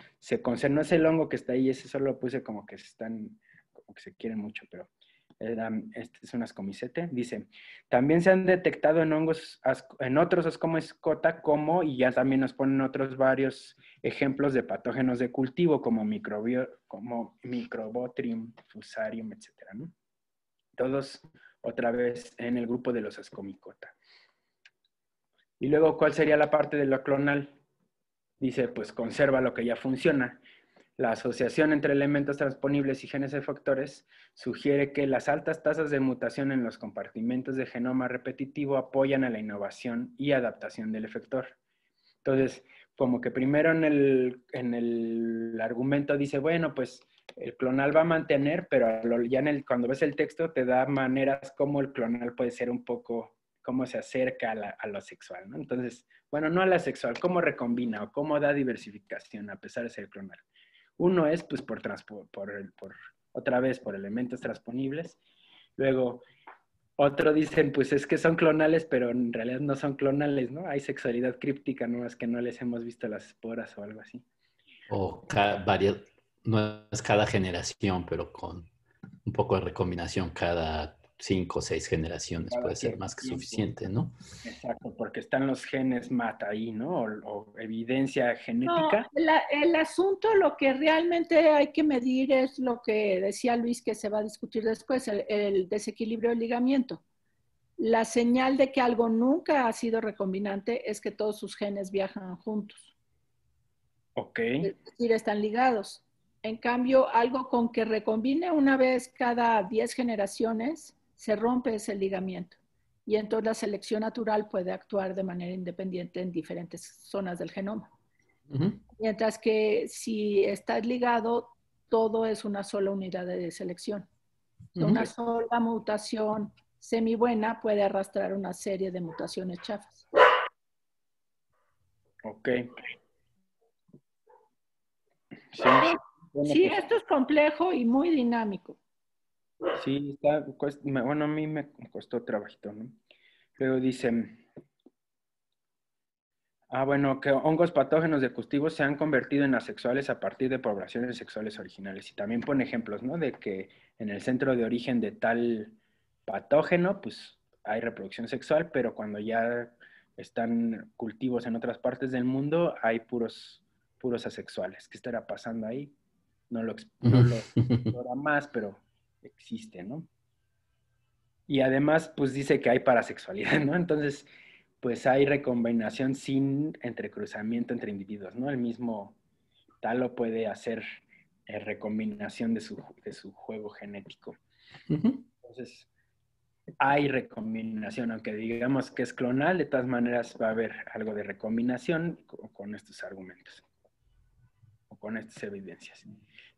no es el hongo que está ahí, ese solo lo puse como que se quieren mucho, pero este es un ascomicete. Dice, también se han detectado en hongos, en otros ascomicota y ya también nos ponen otros varios ejemplos de patógenos de cultivo como Microbotrium, Fusarium, etcétera, ¿no? Todos otra vez en el grupo de los ascomicota. Y luego, ¿cuál sería la parte de lo clonal? Dice, pues conserva lo que ya funciona. La asociación entre elementos transponibles y genes efectores sugiere que las altas tasas de mutación en los compartimentos de genoma repetitivo apoyan a la innovación y adaptación del efector. Entonces, como que primero en el argumento dice, bueno, pues el clonal va a mantener, pero ya cuando ves el texto te da maneras como el clonal puede ser un poco, cómo se acerca a lo sexual, ¿no? Entonces, bueno, no a la sexual, cómo recombina o cómo da diversificación a pesar de ser clonal. Uno es, pues, otra vez, por elementos transponibles. Luego, otro dicen, pues, es que son clonales, pero en realidad no son clonales, ¿no? Hay sexualidad críptica, no es que no les hemos visto las esporas o algo así. O no es cada generación, pero con un poco de recombinación cada 5 o 6 generaciones puede ser más que suficiente, ¿no? Exacto, porque están los genes mata ahí, ¿no? O evidencia genética. No, el asunto, lo que realmente hay que medir es lo que decía Luis, que se va a discutir después, el desequilibrio del ligamiento. La señal de que algo nunca ha sido recombinante es que todos sus genes viajan juntos. Ok. Es decir, están ligados. En cambio, algo con que recombine una vez cada 10 generaciones, se rompe ese ligamiento. Y entonces la selección natural puede actuar de manera independiente en diferentes zonas del genoma. Mientras que si estás ligado, todo es una sola unidad de selección. Una sola mutación semibuena puede arrastrar una serie de mutaciones chafas. Ok. Sí, sí, esto es complejo y muy dinámico. Sí, bueno, a mí me costó trabajito, ¿no? Luego dice, bueno, que hongos patógenos de cultivos se han convertido en asexuales a partir de poblaciones sexuales originales. Y también pone ejemplos, ¿no? De que en el centro de origen de tal patógeno, pues hay reproducción sexual, pero cuando ya están cultivos en otras partes del mundo, hay puros asexuales. ¿Qué estará pasando ahí? No lo explora más, pero existe, ¿no? Y además, pues dice que hay parasexualidad, ¿no? Entonces, pues hay recombinación sin entrecruzamiento entre individuos, ¿no? El mismo talo puede hacer recombinación de su juego genético. Entonces, hay recombinación, aunque digamos que es clonal, de todas maneras va a haber algo de recombinación con estos argumentos, o con estas evidencias.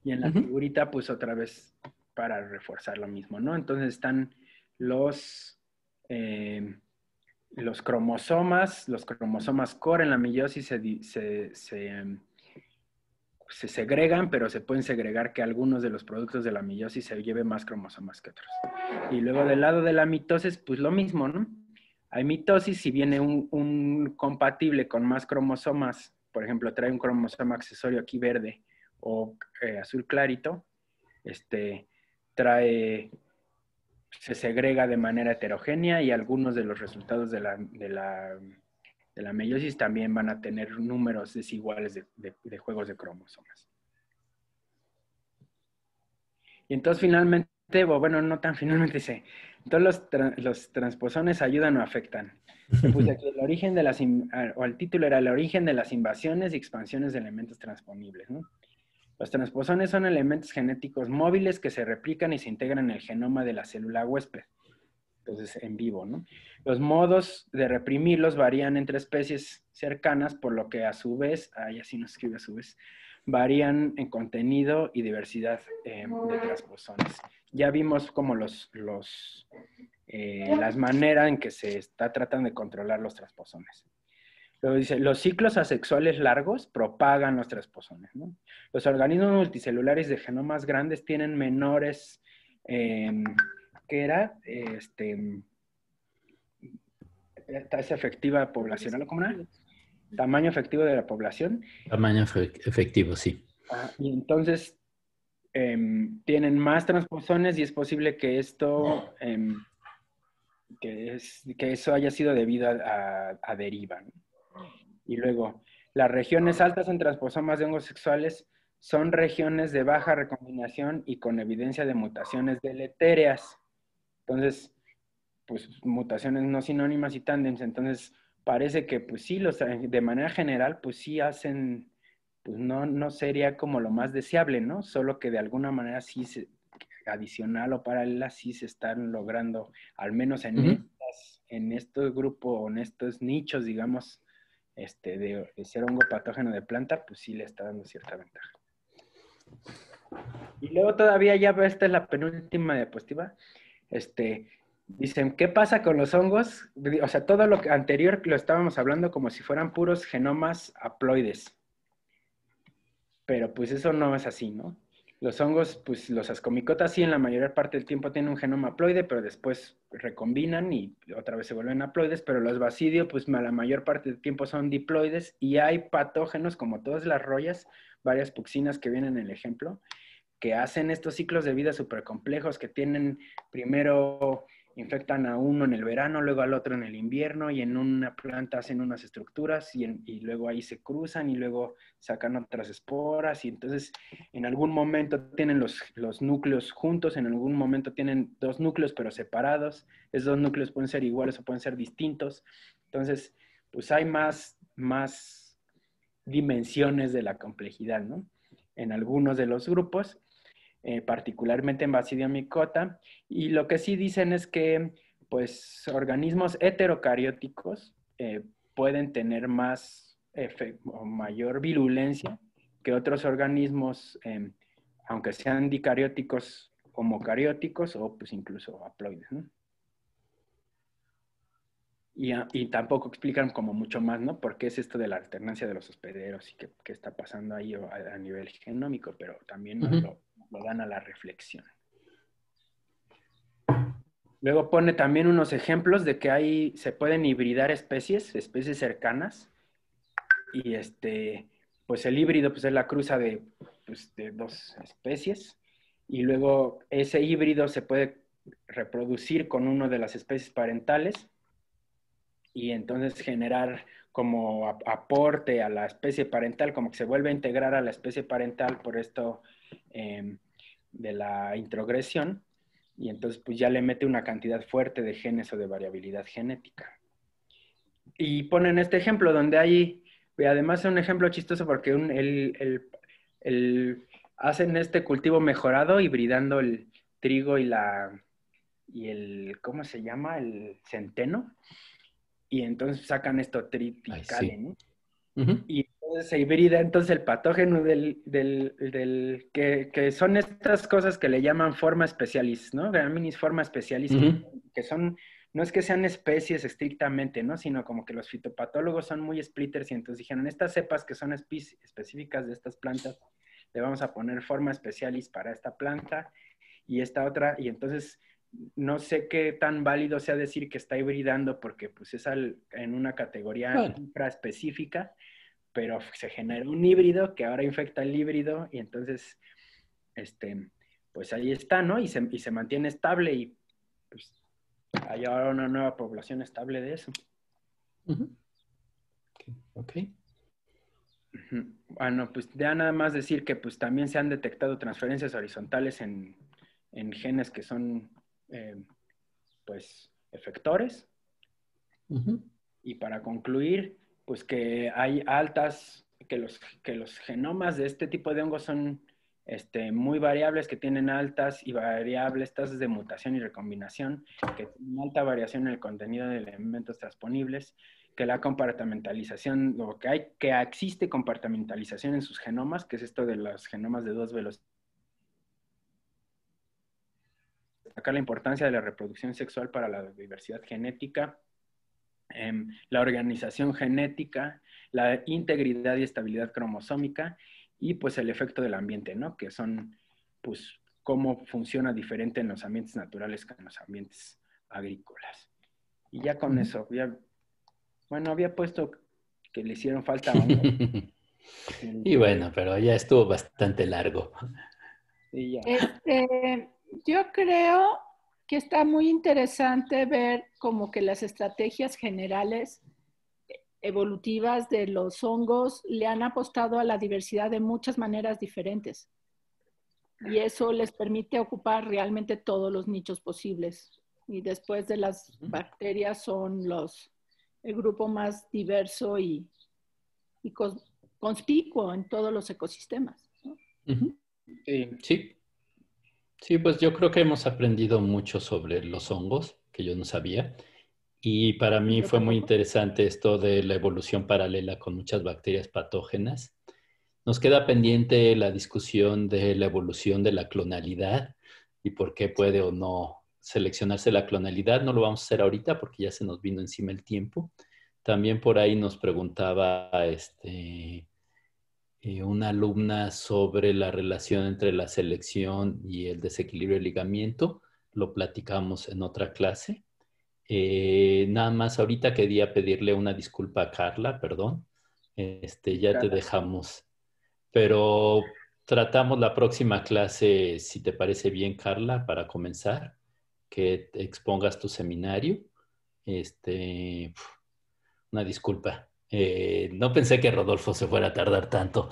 Y en la figurita, pues otra vez, para reforzar lo mismo, ¿no? Entonces están los cromosomas core en la meiosis se segregan, pero se pueden segregar que algunos de los productos de la meiosis se lleven más cromosomas que otros. Y luego del lado de la mitosis, pues lo mismo, ¿no? Hay mitosis, si viene un compatible con más cromosomas, por ejemplo, trae un cromosoma accesorio aquí verde o azul clarito, se segrega de manera heterogénea y algunos de los resultados de la meiosis también van a tener números desiguales de juegos de cromosomas. Y entonces finalmente, bueno, no tan finalmente, todos los transposones ayudan o afectan. Le puse aquí el origen de o el título era el origen de las invasiones y expansiones de elementos transponibles, ¿no? Los transposones son elementos genéticos móviles que se replican y se integran en el genoma de la célula huésped. Entonces, en vivo, ¿no? Los modos de reprimirlos varían entre especies cercanas, por lo que a su vez, así nos escribe a su vez, varían en contenido y diversidad de transposones. Ya vimos como las maneras en que se está tratando de controlar los transposones. Luego dice, los ciclos asexuales largos propagan los transposones, ¿no? Los organismos multicelulares de genomas grandes tienen menores, ¿qué era? Tasa efectiva poblacional, ¿cómo era? Tamaño efectivo de la población. Tamaño efectivo, sí. Y entonces tienen más transposones y es posible que esto, que eso haya sido debido a deriva, ¿no? Y luego, las regiones altas en transposomas de hongos sexuales son regiones de baja recombinación y con evidencia de mutaciones deletéreas. Entonces, pues mutaciones no sinónimas y tándems. Entonces, parece que pues sí, de manera general, pues sí hacen, pues no sería como lo más deseable, ¿no? Solo que de alguna manera sí adicional o paralela sí se están logrando, al menos en estos grupos, en estos nichos, digamos, de ser hongo patógeno de planta, pues sí le está dando cierta ventaja. Y luego todavía ya esta es la penúltima diapositiva. Dicen, ¿qué pasa con los hongos? O sea, todo lo anterior lo estábamos hablando como si fueran puros genomas haploides. Pero pues eso no es así, ¿no? Los hongos, pues los ascomicotas sí en la mayor parte del tiempo tienen un genoma haploide, pero después recombinan y otra vez se vuelven haploides, pero los basidios, pues la mayor parte del tiempo son diploides y hay patógenos como todas las rollas, varias puxinas que vienen en el ejemplo, que hacen estos ciclos de vida súper complejos que tienen primero infectan a uno en el verano, luego al otro en el invierno y en una planta hacen unas estructuras y luego ahí se cruzan y luego sacan otras esporas y entonces en algún momento tienen los núcleos juntos, en algún momento tienen dos núcleos pero separados, esos dos núcleos pueden ser iguales o pueden ser distintos, entonces pues hay más dimensiones de la complejidad, ¿no? En algunos de los grupos, particularmente en Basidium micota, y lo que sí dicen es que pues organismos heterocarióticos pueden tener más o mayor virulencia que otros organismos aunque sean dicarióticos, homocarióticos o pues incluso haploides, ¿no? Y tampoco explican como mucho más, ¿no? ¿Por qué es esto de la alternancia de los hospederos y qué está pasando ahí a nivel genómico? Pero también nos lo dan a la reflexión. Luego pone también unos ejemplos de que se pueden hibridar especies cercanas. Y pues el híbrido pues es la cruza de dos especies. Y luego ese híbrido se puede reproducir con una de las especies parentales y entonces generar como aporte a la especie parental, como que se vuelve a integrar a la especie parental por esto de la introgresión, y entonces pues ya le mete una cantidad fuerte de genes o de variabilidad genética. Y ponen este ejemplo donde hay, además es un ejemplo chistoso porque hacen este cultivo mejorado hibridando el trigo y el, ¿cómo se llama? El centeno. Y entonces sacan esto triticale, ¿no? Y entonces se hibrida entonces el patógeno que son estas cosas que le llaman forma specialis, ¿no? Graminis forma specialis, que son, no es que sean especies estrictamente, ¿no? Sino como que los fitopatólogos son muy splitters y entonces dijeron, estas cepas que son específicas de estas plantas, le vamos a poner forma specialis para esta planta y esta otra, y entonces no sé qué tan válido sea decir que está hibridando porque pues es en una categoría infraespecífica, pero se genera un híbrido que ahora infecta el híbrido y entonces pues ahí está, ¿no? Y se mantiene estable y pues hay ahora una nueva población estable de eso. Ok. Bueno, pues ya nada más decir que pues también se han detectado transferencias horizontales en genes que son pues efectores. Y para concluir, pues que hay que los genomas de este tipo de hongos son muy variables, que tienen altas y variables tasas de mutación y recombinación, que tienen alta variación en el contenido de elementos transponibles, que la compartimentalización, o que existe compartimentalización en sus genomas, que es esto de los genomas de 2 velocidades. Acá la importancia de la reproducción sexual para la diversidad genética, la organización genética, la integridad y estabilidad cromosómica y pues el efecto del ambiente, ¿no? Que son pues cómo funciona diferente en los ambientes naturales que en los ambientes agrícolas. Y ya con eso, bueno, había puesto que le hicieron falta a hongos. Y bueno, pero ya estuvo bastante largo. Sí, ya. Yo creo que está muy interesante ver como que las estrategias generales evolutivas de los hongos le han apostado a la diversidad de muchas maneras diferentes. Y eso les permite ocupar realmente todos los nichos posibles. Y después de las bacterias son el grupo más diverso y conspicuo en todos los ecosistemas, ¿no? Sí. Sí, pues yo creo que hemos aprendido mucho sobre los hongos, que yo no sabía. Y para mí fue muy interesante esto de la evolución paralela con muchas bacterias patógenas. Nos queda pendiente la discusión de la evolución de la clonalidad y por qué puede o no seleccionarse la clonalidad. No lo vamos a hacer ahorita porque ya se nos vino encima el tiempo. También por ahí nos preguntaba una alumna sobre la relación entre la selección y el desequilibrio del ligamiento. Lo platicamos en otra clase. Nada más ahorita quería pedirle una disculpa a Carla, perdón. Ya te dejamos. Pero tratamos la próxima clase, si te parece bien, Carla, para comenzar, que te expongas tu seminario. Una disculpa. No pensé que Rodolfo se fuera a tardar tanto.